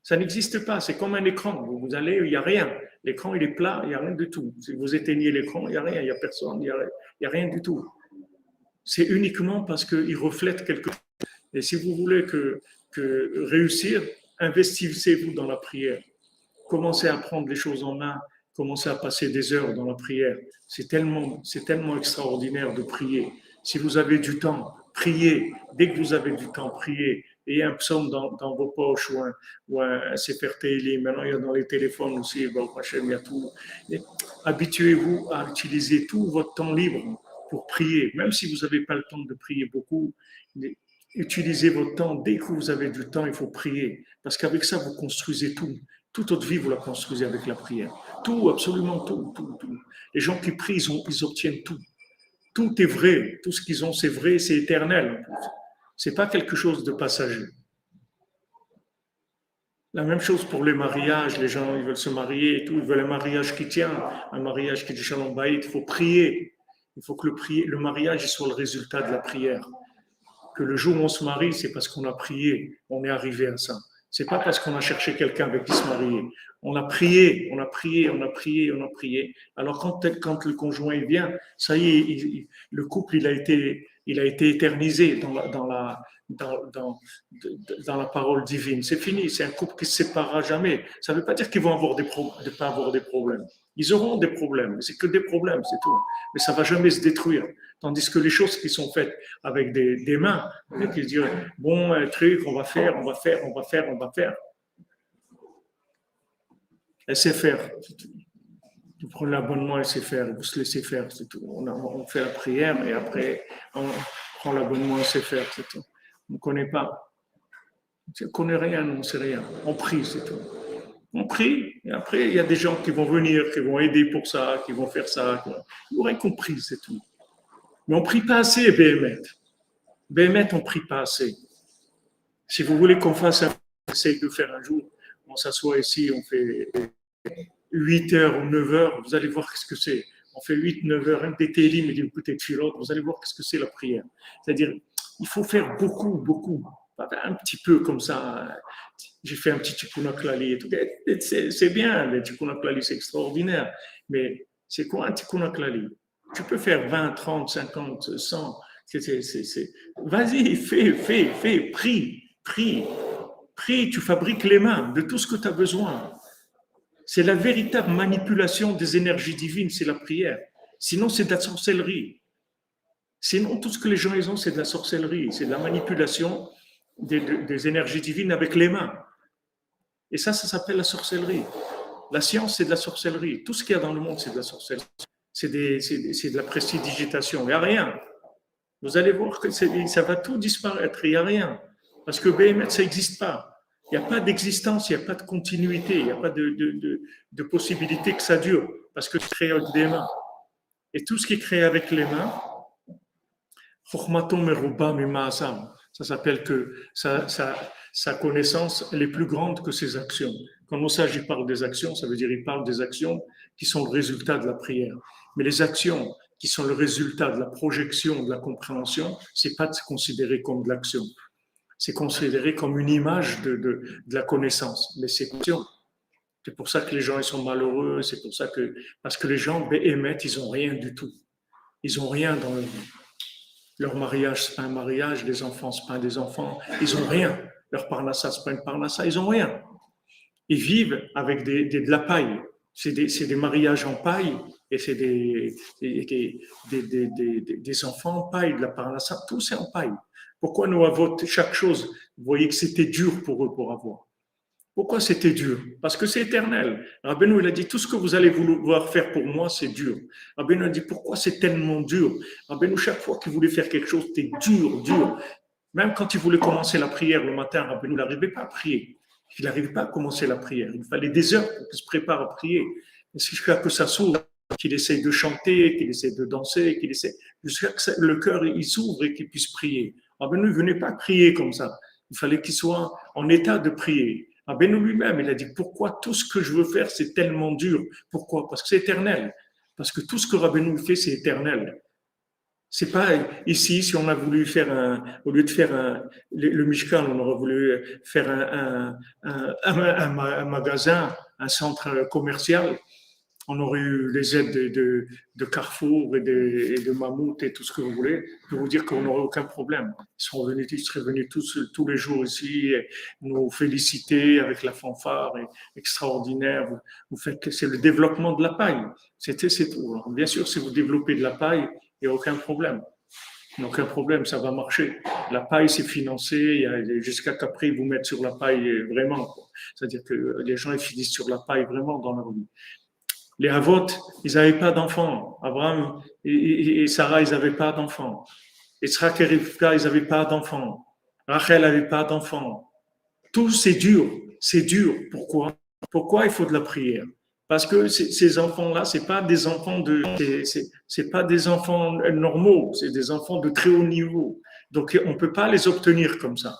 Ça n'existe pas. C'est comme un écran. Vous allez, il n'y a rien. L'écran, il est plat, il n'y a rien du tout. Si vous éteignez l'écran, il n'y a rien. Il n'y a personne, il n'y a rien du tout. C'est uniquement parce qu'il reflète quelque chose. Et si vous voulez que réussir, investissez-vous dans la prière. Commencez à prendre les choses en main. Commencez à passer des heures dans la prière. C'est tellement extraordinaire de prier. Si vous avez du temps, priez. Dès que vous avez du temps, priez. Ayez un psaume dans vos poches ou un Sefer Tehillim. Maintenant, il y a dans les téléphones aussi. Il y a tout. Habituez-vous à utiliser tout votre temps libre pour prier. Même si vous n'avez pas le temps de prier beaucoup, utilisez votre temps. Dès que vous avez du temps, il faut prier. Parce qu'avec ça, vous construisez tout. Toute votre vie, vous la construisez avec la prière. Tout, absolument tout. Les gens qui prient, ils obtiennent tout. Tout est vrai. Tout ce qu'ils ont, c'est vrai, c'est éternel. C'est pas quelque chose de passager. La même chose pour les mariages. Les gens, ils veulent se marier et tout. Ils veulent un mariage qui tient, un mariage qui dit Shalom Bayit. Il faut prier. Il faut que le mariage soit le résultat de la prière. Que le jour où on se marie, c'est parce qu'on a prié. On est arrivé à ça. C'est pas parce qu'on a cherché quelqu'un avec qui se marier. On a prié. Alors quand le conjoint vient, ça y est, le couple il a été éternisé dans la parole divine. C'est fini. C'est un couple qui se séparera jamais. Ça ne veut pas dire qu'ils vont pas avoir des problèmes. Ils auront des problèmes. C'est que des problèmes, c'est tout. Mais ça va jamais se détruire. Tandis que les choses qui sont faites avec des mains, qui se disent, bon, un truc, on va faire. Laissez faire. Vous prenez l'abonnement, laissez faire. Vous se laissez faire, c'est tout. On fait la prière et après, on prend l'abonnement, laissez faire, c'est tout. On ne connaît pas. On ne connaît rien, on ne sait rien. On prie, c'est tout. On prie, et après, il y a des gens qui vont venir, qui vont aider pour ça, qui vont faire ça. Vous aurez compris, c'est tout. Mais on ne prie pas assez, Béhémet. Béhémet, on ne prie pas assez. Si vous voulez qu'on fasse on essaye de faire un jour, on s'assoit ici, on fait 8 heures ou 9 heures, vous allez voir qu'est-ce que c'est. On fait 8-9 heures, un des télim et des écoutez Tchilot, vous allez voir qu'est-ce que c'est la prière. C'est-à-dire, il faut faire beaucoup. Un petit peu comme ça. J'ai fait un petit tikkun klali et tout. C'est bien, le tikkun klali, c'est extraordinaire. Mais c'est quoi un tikkun klali? Tu peux faire 20, 30, 50, 100. Vas-y, fais, prie, tu fabriques les mains de tout ce que tu as besoin. C'est la véritable manipulation des énergies divines, c'est la prière. Sinon, c'est de la sorcellerie. Sinon, tout ce que les gens ils ont, c'est de la sorcellerie, c'est de la manipulation des énergies divines avec les mains. Et ça s'appelle la sorcellerie. La science, c'est de la sorcellerie. Tout ce qu'il y a dans le monde, c'est de la sorcellerie. C'est de la prestidigitation. Il n'y a rien. Vous allez voir que ça va tout disparaître. Il n'y a rien. Parce que Béhémet, ça n'existe pas. Il n'y a pas d'existence, il n'y a pas de continuité, il n'y a pas de possibilité que ça dure. Parce que c'est créé avec des mains. Et tout ce qui est créé avec les mains, ça s'appelle que sa connaissance elle est plus grande que ses actions. Quand Moussage parle des actions, ça veut dire qu'il parle des actions qui sont le résultat de la prière. Mais les actions qui sont le résultat de la projection, de la compréhension, c'est pas considéré comme de l'action. C'est considéré comme une image de la connaissance. Mais c'est action. C'est pour ça que les gens ils sont malheureux. C'est pour ça que parce que les gens émettent, ils ont rien du tout. Ils ont rien dans leur vie. Leur mariage, c'est pas un mariage. Les enfants, c'est pas des enfants. Ils ont rien. Leur parnassa, c'est pas une parnassa. Ils ont rien. Ils vivent avec de la paille. C'est des mariages en paille et c'est des enfants en paille, de la parnassa. Tout c'est en paille. Pourquoi nous avons chaque chose? Vous voyez que c'était dur pour eux pour avoir. Pourquoi c'était dur? Parce que c'est éternel. Rabbeinu, il a dit, tout ce que vous allez vouloir faire pour moi, c'est dur. Rabbeinu a dit, pourquoi c'est tellement dur? Rabbeinu, chaque fois qu'il voulait faire quelque chose, c'était dur. Même quand il voulait commencer la prière le matin, Rabbeinu n'arrivait pas à prier. qu'il n'arrive pas à commencer la prière. Il fallait des heures pour qu'il se prépare à prier. Et jusqu'à que ça s'ouvre, qu'il essaye de chanter, qu'il essaye de danser, jusqu'à que le cœur il s'ouvre et qu'il puisse prier. Rabbeinu ne venait pas prier comme ça. Il fallait qu'il soit en état de prier. Rabbeinu lui-même, il a dit, pourquoi tout ce que je veux faire, c'est tellement dur? Pourquoi? Parce que c'est éternel. Parce que tout ce que Rabbeinu fait, c'est éternel. C'est pas ici, si on a voulu faire au lieu de faire le Mishkan, on aurait voulu faire un magasin, un centre commercial. On aurait eu les aides de Carrefour et de Mammouth et tout ce que vous voulez. Je peux vous dire qu'on n'aurait aucun problème. Ils seraient venus tous les jours ici, nous féliciter avec la fanfare extraordinaire. Vous faites, c'est le développement de la paille. C'est tout. Alors, bien sûr, si vous développez de la paille, il n'y a aucun problème. Il n'y a aucun problème, ça va marcher. La paille, c'est financé, jusqu'à qu'après, ils vous mettent sur la paille vraiment. C'est-à-dire que les gens, ils finissent sur la paille vraiment dans leur vie. Les Havot, ils n'avaient pas d'enfants. Abraham et Sarah, ils n'avaient pas d'enfants. Yitzhak et Rivka, ils n'avaient pas d'enfants. Rachel n'avait pas d'enfants. Tout, c'est dur. C'est dur. Pourquoi? Pourquoi il faut de la prière? Parce que ces enfants-là, c'est pas des enfants c'est pas des enfants normaux, c'est des enfants de très haut niveau. Donc, on peut pas les obtenir comme ça.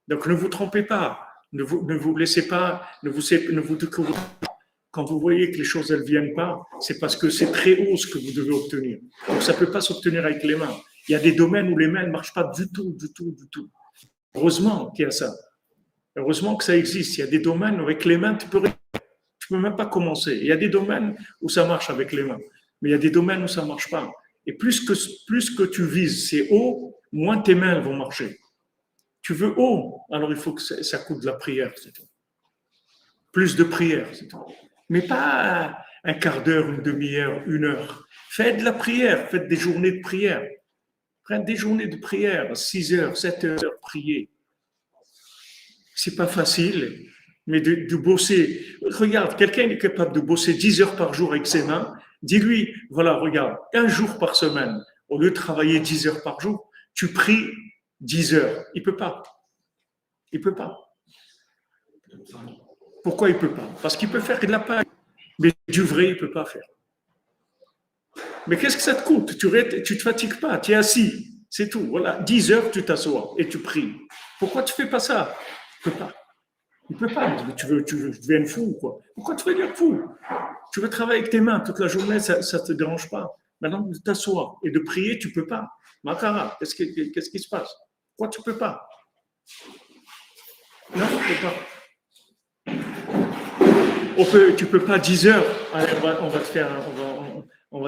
Donc, ne vous trompez pas. Ne vous laissez pas, ne vous découvrez pas. Quand vous voyez que les choses, elles viennent pas, c'est parce que c'est très haut ce que vous devez obtenir. Donc, ça peut pas s'obtenir avec les mains. Il y a des domaines où les mains ne marchent pas du tout. Heureusement qu'il y a ça. Heureusement que ça existe. Il y a des domaines où avec les mains, tu peux même pas commencer. Il y a des domaines où ça marche avec les mains. Mais il y a des domaines où ça marche pas. Et plus que tu vises, c'est haut, moins tes mains vont marcher. Tu veux haut, alors il faut que ça coûte de la prière, c'est tout. Plus de prière, c'est tout. Mais pas un quart d'heure, une demi-heure, une heure. Faites de la prière, faites des journées de prière. Faites des journées de prière, 6 heures, 7 heures, prier. C'est pas facile, mais de bosser. Regarde, quelqu'un est capable de bosser 10 heures par jour avec ses mains. Dis-lui, voilà, regarde, un jour par semaine, au lieu de travailler 10 heures par jour, tu pries 10 heures. Il peut pas. Il peut pas. Pourquoi il peut pas? Parce qu'il peut faire de la paille, mais du vrai, il peut pas faire. Mais qu'est-ce que ça te coûte? Tu te fatigues pas, tu es assis, c'est tout. Voilà, 10 heures, tu t'assois et tu pries. Pourquoi tu fais pas ça? Il peut pas. Il peut pas. Tu veux devenir fou, quoi. Pourquoi tu veux devenir fou? Tu veux travailler avec tes mains toute la journée, ça te dérange pas. Maintenant, de t'asseoir et de prier, tu peux pas. Makara, qu'est-ce qui se passe? Pourquoi tu peux pas? Non, tu peux pas. Tu peux pas 10 heures. Allez, on va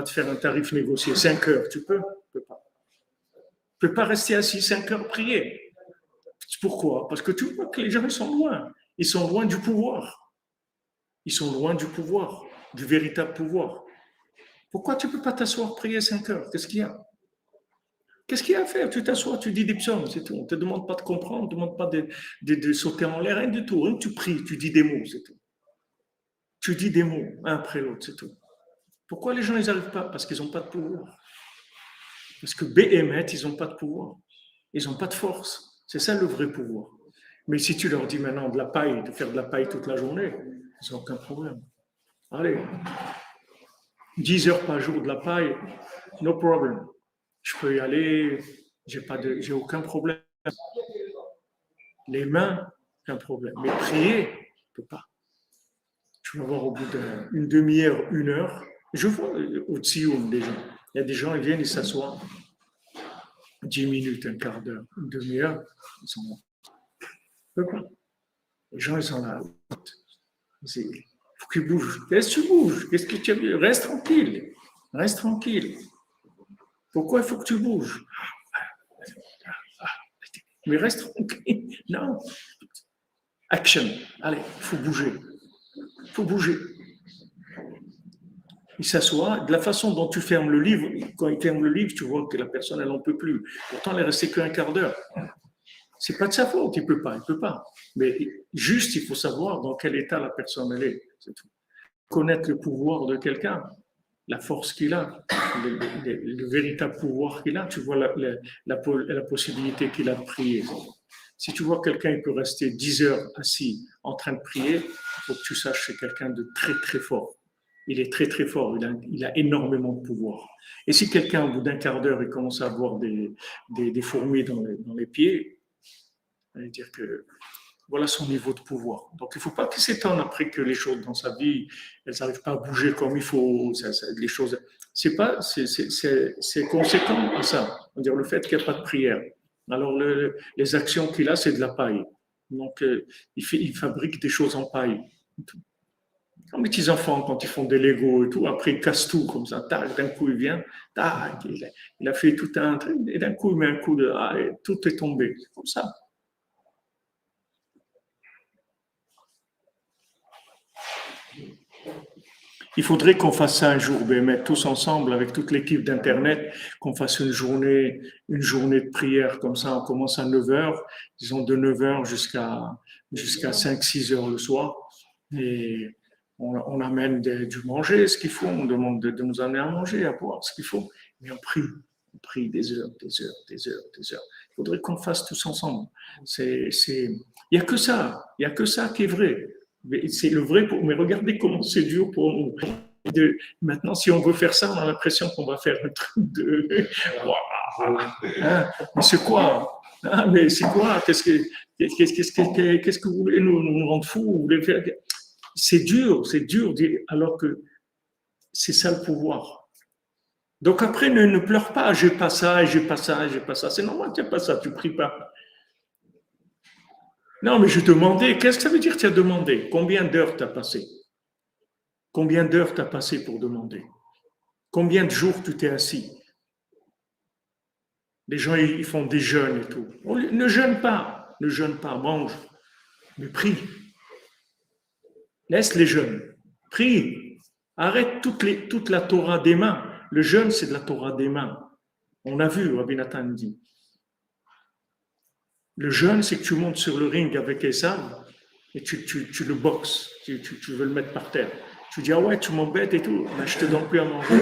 te faire un tarif négocié. 5 heures, tu peux? Tu peux pas. Tu peux pas rester assis 5 heures prier. Pourquoi? Parce que tu vois que les gens ils sont loin. Ils sont loin du pouvoir. Ils sont loin du pouvoir, du véritable pouvoir. Pourquoi tu peux pas t'asseoir prier 5 heures? Qu'est-ce qu'il y a? Qu'est-ce qu'il y a à faire? Tu t'assois, tu dis des psaumes, c'est tout. On ne te demande pas de comprendre, on ne te demande pas de sauter en l'air, rien du tout. Rien que tu pries, tu dis des mots, c'est tout. Tu dis des mots, un après l'autre, c'est tout. Pourquoi les gens ils n'arrivent pas? Parce qu'ils n'ont pas de pouvoir. Parce que Béhémet, ils n'ont pas de pouvoir. Ils n'ont pas de force. C'est ça le vrai pouvoir. Mais si tu leur dis maintenant de la paille, de faire de la paille toute la journée, ils n'ont aucun problème. Allez, 10 heures par jour de la paille, no problem. Je peux y aller, j'ai aucun problème. Les mains, aucun problème. Mais prier, je ne peux pas. Tu vas voir au bout d'une demi-heure, une heure, je vois au Tsioum des gens. Il y a des gens, ils viennent, ils s'assoient 10 minutes, un quart d'heure, une demi-heure, ils sont là. Je ne peux pas. Les gens, ils sont là. Il faut qu'ils bougent. Qu'est-ce que tu bouges? Qu'est-ce que tu veux? Reste tranquille. Reste tranquille. Pourquoi il faut que tu bouges? Mais reste tranquille. Non. Action. Allez, il faut bouger. Il faut bouger. Il s'assoit. De la façon dont tu fermes le livre, quand il ferme le livre, tu vois que la personne, elle n'en peut plus. Pourtant, elle est restée qu'un quart d'heure. C'est pas de sa faute, il peut pas. Mais juste, il faut savoir dans quel état la personne elle est. C'est tout. Connaître le pouvoir de quelqu'un, la force qu'il a, le véritable pouvoir qu'il a, tu vois la possibilité qu'il a de prier. Si tu vois quelqu'un, il peut rester 10 heures assis en train de prier, il faut que tu saches que c'est quelqu'un de très très fort. Il est très très fort, il a énormément de pouvoir. Et si quelqu'un, au bout d'un quart d'heure, il commence à avoir des fourmis dans les pieds, ça veut dire que voilà son niveau de pouvoir. Donc il ne faut pas qu'il s'étonne après que les choses dans sa vie, elles n'arrivent pas à bouger comme il faut. Les choses, c'est conséquent à ça. C'est-à-dire le fait qu'il n'y a pas de prière. Alors les actions qu'il a, c'est de la paille. Donc il fabrique des choses en paille. Comme les petits enfants quand ils font des Lego et tout, après ils cassent tout comme ça. Tac, d'un coup il vient, tac, il a fait tout un truc et d'un coup il met un coup de, et tout est tombé. C'est comme ça. Il faudrait qu'on fasse ça un jour, mettre tous ensemble avec toute l'équipe d'Internet, qu'on fasse une journée de prière comme ça. On commence à 9 heures, disons de 9 heures jusqu'à 5-6 heures le soir. Et on amène du manger, ce qu'il faut. On demande de nous amener à manger, à boire, ce qu'il faut. Mais on prie des heures, des heures, des heures, des heures. Il faudrait qu'on fasse tous ensemble. Il n'y a que ça. Il n'y a que ça qui est vrai. C'est le vrai mais regardez comment c'est dur pour nous. Maintenant, si on veut faire ça, on a l'impression qu'on va faire un truc de. Wow, hein, mais c'est quoi? Ah, mais c'est quoi? Qu'est-ce que vous voulez nous rendre fous? Vous voulez faire. C'est dur, alors que c'est ça le pouvoir. Donc après, ne pleure pas, j'ai pas ça, j'ai pas ça, j'ai pas ça. C'est normal, tu n'as pas ça, tu pries pas. Non, mais je demandais, qu'est-ce que ça veut dire tu as demandé? Combien d'heures tu as passé? Combien d'heures tu as passé pour demander? Combien de jours tu t'es assis? Les gens, ils font des jeûnes et tout. Ne jeûne pas, mange, mais prie. Laisse les jeûnes, prie. Arrête toute la Torah des mains. Le jeûne, c'est de la Torah des mains. On a vu, Rabbi Nathan dit. Le jeûne, c'est que tu montes sur le ring avec Esav et tu le boxes, tu veux le mettre par terre. Tu dis, ah ouais, tu m'embêtes et tout, ben, je te donne plus à manger.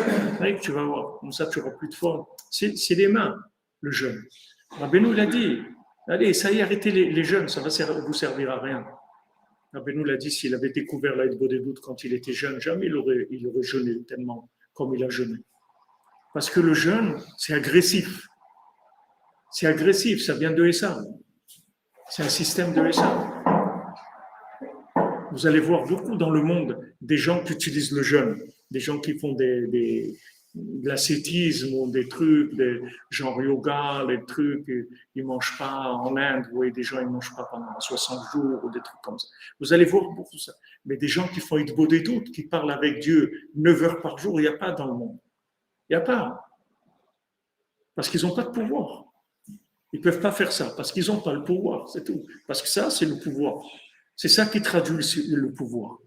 Tu vas voir, comme ça tu n'auras plus de forme. C'est les mains, le jeûne. Rabbeinu l'a dit, allez, ça y est, arrêtez les jeûnes, ça va vous servir à rien. Rabbeinu l'a dit, s'il avait découvert l'Aïd Bodédout quand il était jeune, jamais il aurait jeûné tellement comme il a jeûné. Parce que le jeûne, c'est agressif. C'est agressif, ça vient de Esav. C'est un système de Esav. Vous allez voir beaucoup dans le monde des gens qui utilisent le jeûne, des gens qui font de l'ascétisme ou des trucs, genre yoga, les trucs, ils ne mangent pas en Inde, vous voyez des gens, ils ne mangent pas pendant 60 jours ou des trucs comme ça. Vous allez voir beaucoup ça. Mais des gens qui font des doutes, qui parlent avec Dieu 9 heures par jour, il n'y a pas dans le monde. Il n'y a pas. Parce qu'ils n'ont pas de pouvoir. Ils ne peuvent pas faire ça parce qu'ils n'ont pas le pouvoir, c'est tout. Parce que ça, c'est le pouvoir. C'est ça qui traduit le pouvoir.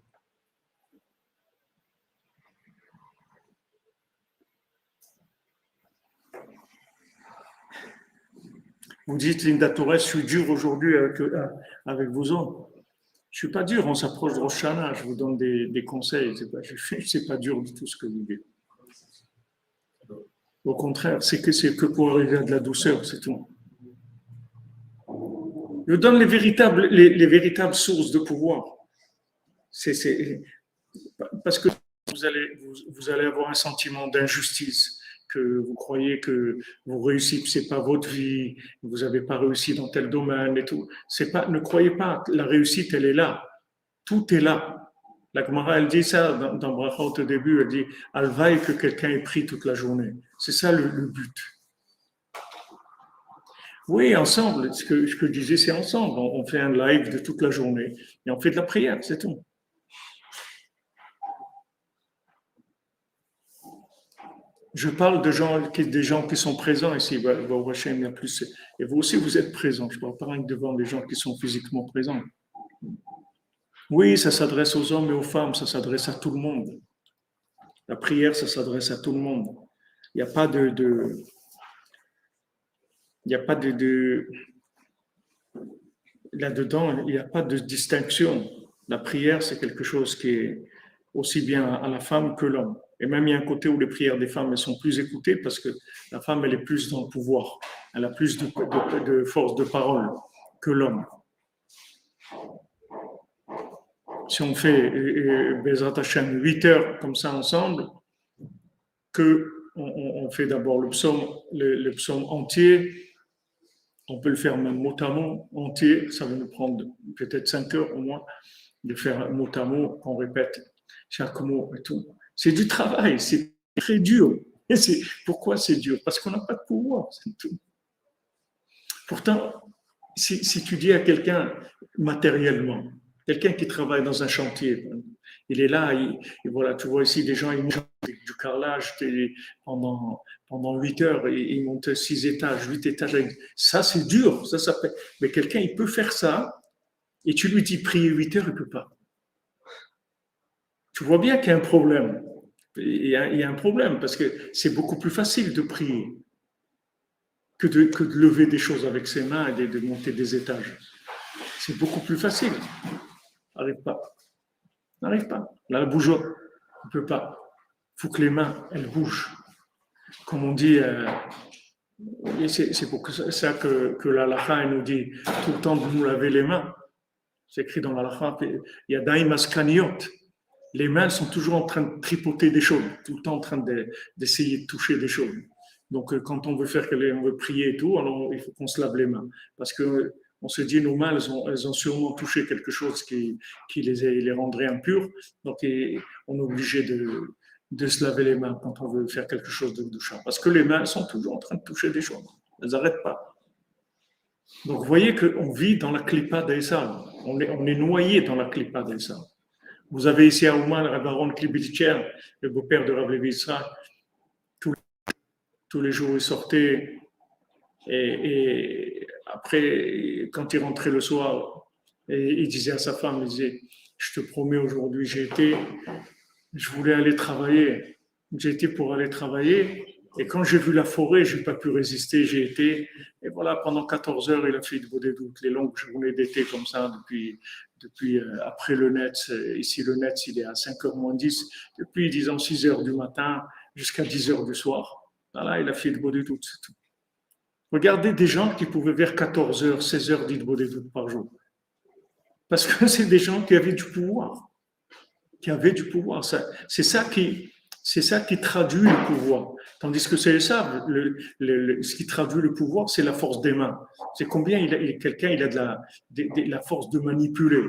Vous dites, Linda Torres, je suis dur aujourd'hui avec vous autres. Je ne suis pas dur, on s'approche de Rosh Hashanah, je vous donne des conseils. Ce n'est pas dur du tout ce que vous dites. Au contraire, c'est que pour arriver à de la douceur, c'est tout. Je donne les véritables sources de pouvoir. Parce que vous allez avoir un sentiment d'injustice, que vous croyez que vous réussissez pas votre vie, vous n'avez pas réussi dans tel domaine et tout. Ne croyez pas, la réussite, elle est là. Tout est là. La Gemara, elle dit ça dans Brachot au début, elle dit « Alvaï que quelqu'un ait pris toute la journée ». C'est ça le but. Oui, ensemble, ce que je disais, c'est ensemble. On fait un live de toute la journée et on fait de la prière, c'est tout. Je parle des gens qui sont présents ici. Il y a plus. Et vous aussi, vous êtes présents. Je ne parle pas devant des gens qui sont physiquement présents. Oui, ça s'adresse aux hommes et aux femmes, ça s'adresse à tout le monde. La prière, ça s'adresse à tout le monde. Il n'y a pas là-dedans, il n'y a pas de distinction. La prière, c'est quelque chose qui est aussi bien à la femme que l'homme. Et même il y a un côté où les prières des femmes elles sont plus écoutées parce que la femme, elle est plus dans le pouvoir. Elle a plus de force de parole que l'homme. Si on fait Bezrat Hashem 8 heures comme ça ensemble, on fait d'abord le psaume entier, on peut le faire même mot à mot entier, ça va nous prendre peut-être 5 heures au moins, de faire mot à mot, qu'on répète chaque mot et tout. C'est du travail, c'est très dur. Et pourquoi c'est dur? Parce qu'on n'a pas de pouvoir, c'est tout. Pourtant, si tu dis à quelqu'un matériellement, quelqu'un qui travaille dans un chantier, il est là, et voilà, tu vois ici des gens, ils montent du carrelage pendant 8 heures, et ils montent 6 étages, 8 étages. Ça, c'est dur, ça fait. Mais quelqu'un, il peut faire ça, et tu lui dis prier 8 heures, il ne peut pas. Tu vois bien qu'il y a un problème. Il y a un problème, parce que c'est beaucoup plus facile de prier que de lever des choses avec ses mains et de monter des étages. C'est beaucoup plus facile. N'arrive pas. N'arrive pas. Là, la bougeotte, on ne peut pas. Il faut que les mains, elles bougent. Comme on dit, c'est pour ça que l'halakha nous dit tout le temps de nous laver les mains. C'est écrit dans l'halakha, il y a daïmas kaniot. Les mains sont toujours en train de tripoter des choses, tout le temps en train d'essayer de toucher des choses. Donc, quand on veut prier et tout, alors il faut qu'on se lave les mains. Parce que on se dit, nos mains, elles ont sûrement touché quelque chose qui les rendrait impures. Donc, on est obligé de se laver les mains quand on veut faire quelque chose de douchant. Parce que les mains sont toujours en train de toucher des choses. Elles n'arrêtent pas. Donc, vous voyez qu'on vit dans la clipa d'Esav. On est noyé dans la clipa d'Esav. Vous avez ici à Ouman le Rav Aaron Klibitcher, le beau-père de Rav Levi Yitzhak. Tous les jours, il sortait. Et après, quand il rentrait le soir, il disait à sa femme, il disait, je te promets aujourd'hui, je voulais aller travailler. J'ai été pour aller travailler. Et quand j'ai vu la forêt, je n'ai pas pu résister. J'ai été. Et voilà, pendant 14 heures, il a fait de doutes, les longues journées d'été comme ça, depuis après le net. Ici, le net, il est à 5h moins 10. Depuis, disons, 6h du matin jusqu'à 10h du soir. Voilà, il a fait de doutes, c'est tout. Regardez des gens qui pouvaient vers 14h, 16h dire des doutes par jour. Parce que c'est des gens qui avaient du pouvoir. C'est ça qui traduit le pouvoir. Tandis que c'est ça, ce qui traduit le pouvoir, c'est la force des mains. C'est combien quelqu'un il a de la force de manipuler.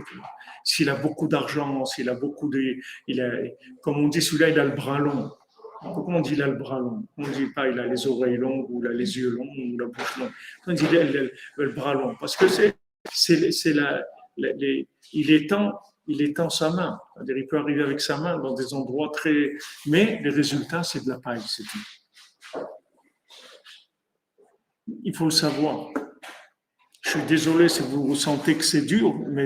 S'il a beaucoup d'argent, s'il a beaucoup comme on dit, celui-là, il a le bras long. Pourquoi on dit il a le bras long? On ne dit pas il a les oreilles longues ou il a les yeux longs ou la bouche longue. On dit il a le bras long parce que il étend sa main. C'est-à-dire, il peut arriver avec sa main dans des endroits très. Mais les résultats, c'est de la paille, c'est tout. Il faut le savoir. Je suis désolé si vous ressentez que c'est dur, mais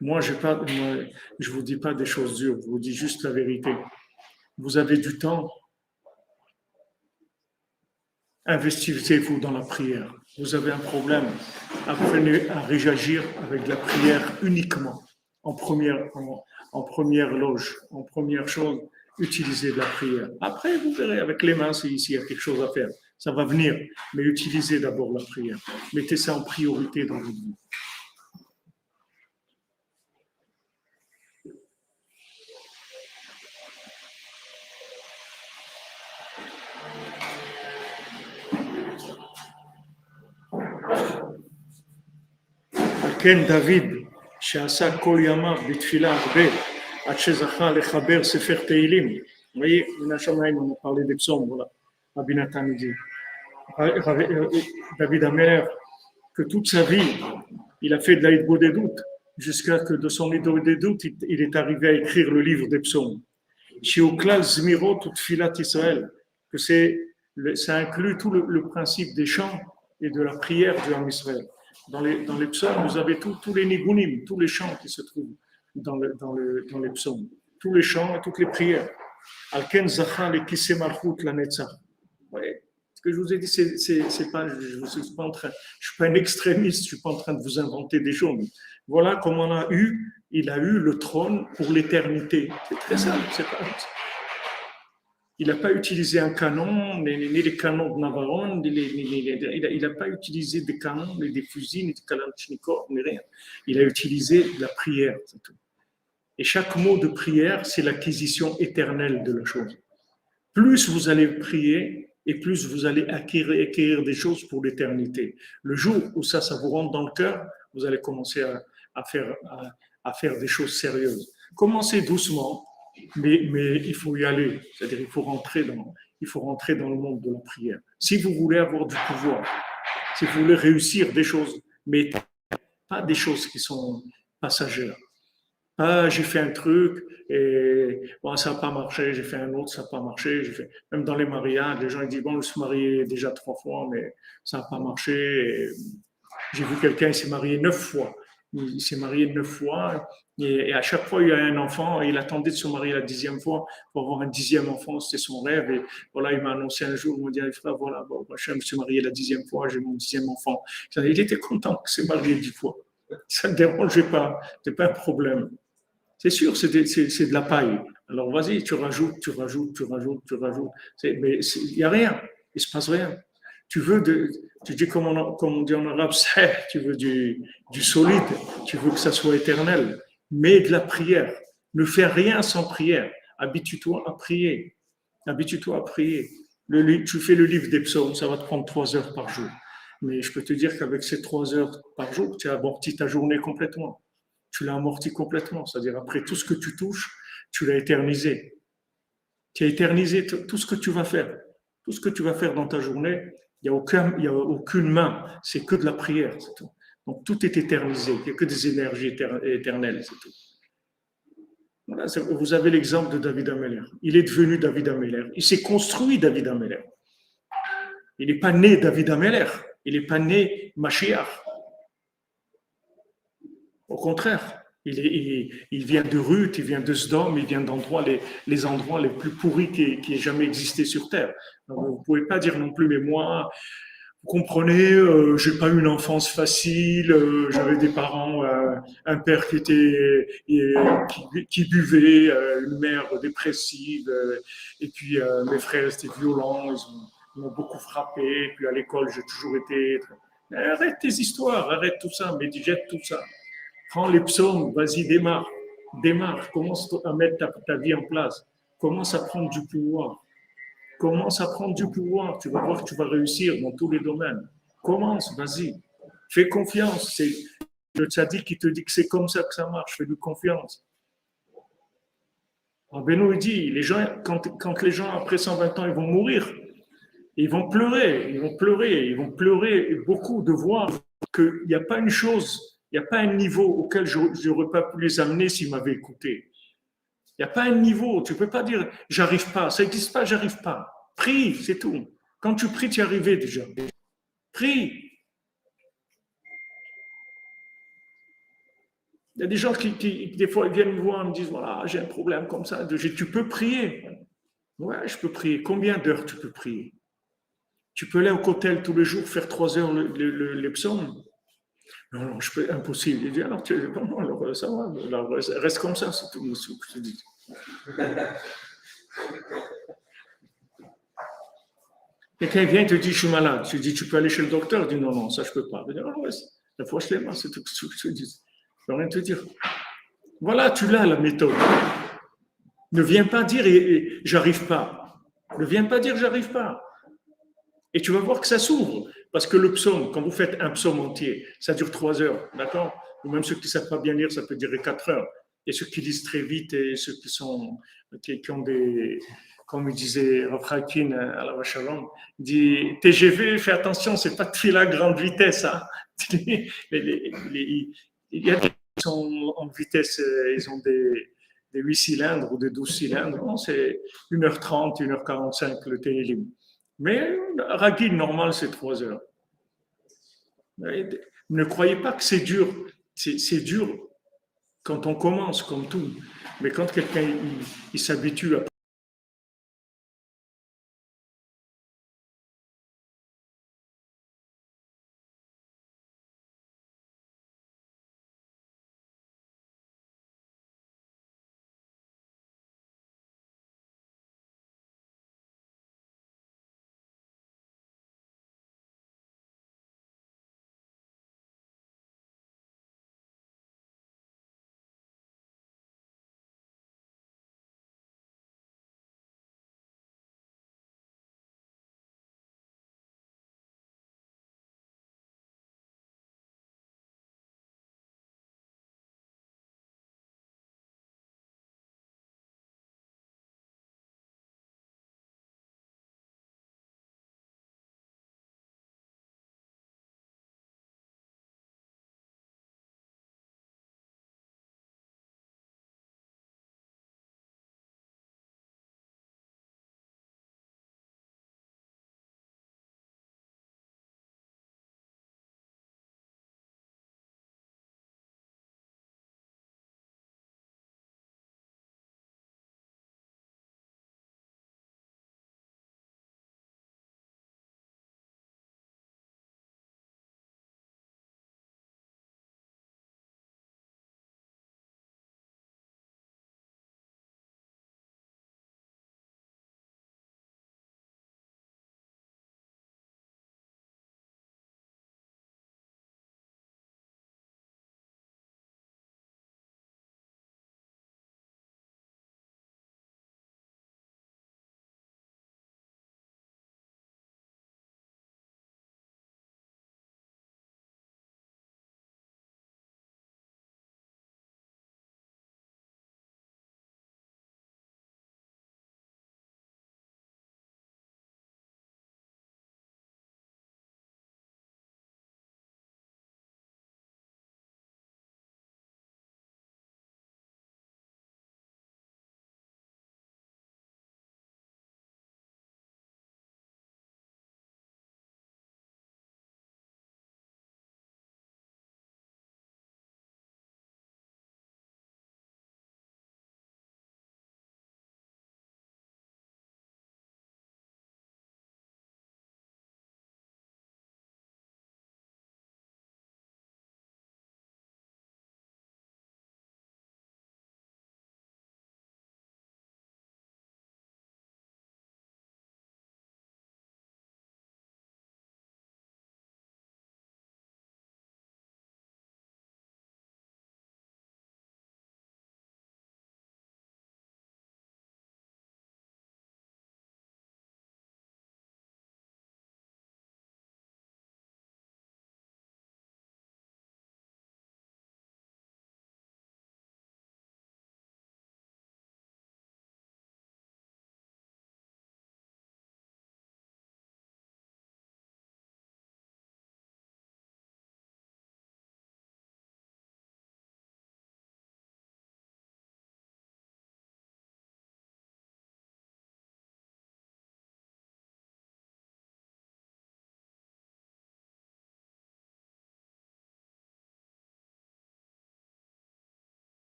moi, je ne vous dis pas des choses dures, je vous dis juste la vérité. Vous avez du temps, investissez-vous dans la prière. Vous avez un problème, apprenez à réagir avec la prière uniquement. En première loge, en première chose, utilisez de la prière. Après, vous verrez avec les mains s'il y a quelque chose à faire. Ça va venir, mais utilisez d'abord la prière. Mettez ça en priorité dans votre vie. כן, דוד, שעשה כל ימיו בתפילה הרבה, עד שזכה לחבר ספר תהילים. Oui, מן השמיים, on a parlé des psaumes, voilà. Rabbi Nathan dit. David Amer, que toute sa vie, il a fait de la Hitbodedut, jusqu'à que de son Hitbodedut, il est arrivé à écrire le livre des psaumes. Shiuklal Zmirot ou Tfilat Israël, que ça inclut tout le principe des chants et de la prière du Ham Israël. Dans les psaumes, vous avez tous les nigunim, tous les chants qui se trouvent dans les psaumes. Tous les chants et toutes les prières. Alken Zachal et Kisse Malchut la Netzach. Ce que je vous ai dit, c'est pas, je suis pas un extrémiste, je suis pas en train de vous inventer des choses. Voilà comment il a eu le trône pour l'éternité. C'est très simple, c'est pas. Il n'a pas utilisé un canon, ni les canons de Navarone, il n'a pas utilisé des canons, ni des fusils, ni des kalachnikov, ni rien. Il a utilisé la prière, c'est tout. Et chaque mot de prière, c'est l'acquisition éternelle de la chose. Plus vous allez prier, et plus vous allez acquérir des choses pour l'éternité. Le jour où ça vous rentre dans le cœur, vous allez commencer à faire des choses sérieuses. Commencez doucement, mais il faut y aller. C'est-à-dire il faut rentrer dans le monde de la prière. Si vous voulez avoir du pouvoir, si vous voulez réussir des choses, mais pas des choses qui sont passagères. Ah, j'ai fait un truc et bon, ça n'a pas marché, j'ai fait un autre, ça n'a pas marché. Même dans les mariages, les gens ils disent bon, je suis marié déjà 3 fois, mais ça n'a pas marché. Et j'ai vu quelqu'un, il s'est marié 9 fois. Il s'est marié 9 fois et à chaque fois, il y a un enfant et il attendait de se marier la 10e fois pour avoir un 10e enfant. C'était son rêve. Et voilà, il m'a annoncé un jour, il m'a dit, frère, voilà, bon, je me suis marié la 10e fois, j'ai mon 10e enfant. Il était content qu'il s'est marié 10 fois. Ça ne dérangeait pas, ce n'est pas un problème. C'est sûr, c'est de la paille. Alors vas-y, tu rajoutes. Mais il n'y a rien, il ne se passe rien. Tu dis comme on dit en arabe, tu veux du solide, tu veux que ça soit éternel. Mais de la prière. Ne fais rien sans prière. Habitue-toi à prier. Habitue-toi à prier. Tu fais le livre des psaumes, ça va te prendre 3 heures par jour. Mais je peux te dire qu'avec ces 3 heures par jour, tu as amorti ta journée complètement. Tu l'as amorti complètement. C'est-à-dire, après tout ce que tu touches, tu l'as éternisé. Tu as éternisé tout ce que tu vas faire. Tout ce que tu vas faire dans ta journée, il n'y a aucune main. C'est que de la prière, c'est tout. Donc, tout est éternisé. Il n'y a que des énergies éternelles, c'est tout. Voilà, vous avez l'exemple de David Ameller. Il est devenu David Ameller. Il s'est construit David Ameller. Il n'est pas né David Ameller. Il n'est pas né Mashiach. Au contraire, il vient de Ruth, il vient de Sdom, il vient d'endroits, les endroits les plus pourris qui aient jamais existé sur Terre. Donc, vous ne pouvez pas dire non plus, mais moi, vous comprenez, j'ai pas eu une enfance facile, j'avais des parents, un père qui buvait, une mère dépressive, et puis mes frères étaient violents, ils m'ont beaucoup frappé, puis à l'école j'ai toujours été. Arrête tes histoires, arrête tout ça, mais jette tout ça. Prends les psaumes, vas-y, démarre, commence à mettre ta vie en place, commence à prendre du pouvoir. Commence à prendre du pouvoir, tu vas voir que tu vas réussir dans tous les domaines. Commence, vas-y. Fais confiance. C'est le tzaddik qui te dit que c'est comme ça que ça marche. Fais-lui confiance. Rabbeinu dit, les gens, quand les gens après 120 ans, ils vont mourir, ils vont pleurer beaucoup de voir qu'il n'y a pas une chose, il n'y a pas un niveau auquel je n'aurais pas pu les amener s'ils m'avaient écouté. Il n'y a pas un niveau, tu ne peux pas dire j'arrive pas, ça n'existe pas, j'arrive pas. Prie, c'est tout. Quand tu pries, tu y es arrivé déjà. Prie. Il y a des gens qui des fois, ils viennent me voir et me disent voilà, j'ai un problème comme ça. Tu peux prier. Ouais, je peux prier. Combien d'heures tu peux prier? Tu peux aller au cotel tous les jours, faire 3 heures les psaumes? Non, je peux, impossible. Il dit alors, alors ça va, alors, reste comme ça, c'est tout ce que je te dis. Quelqu'un vient et te dit je suis malade. Tu dis tu peux aller chez le docteur. Il dit non, ça je peux pas. Il dit ouais, la fois je l'ai mal, c'est tout ce que je te dis. Je ne peux rien te dire. Voilà, tu l'as la méthode. Ne viens pas dire j'arrive pas. Ne viens pas dire j'arrive pas. Et tu vas voir que ça s'ouvre. Parce que le psaume, quand vous faites un psaume entier, ça dure 3 heures, d'accord? Ou même ceux qui ne savent pas bien lire, ça peut durer 4 heures. Et ceux qui lisent très vite et ceux qui ont des, comme il disait Rav Hakin à la Vachalom, il dit TGV, fais attention, c'est pas de la grande vitesse. Hein. Il y a des qui sont en vitesse, ils ont des 8 cylindres ou des 12 cylindres. Non, c'est 1h30, 1h45 le télélim. Mais Ragil normal, c'est 3 heures. Ne croyez pas que c'est dur. C'est dur quand on commence, comme tout. Mais quand quelqu'un il s'habitue à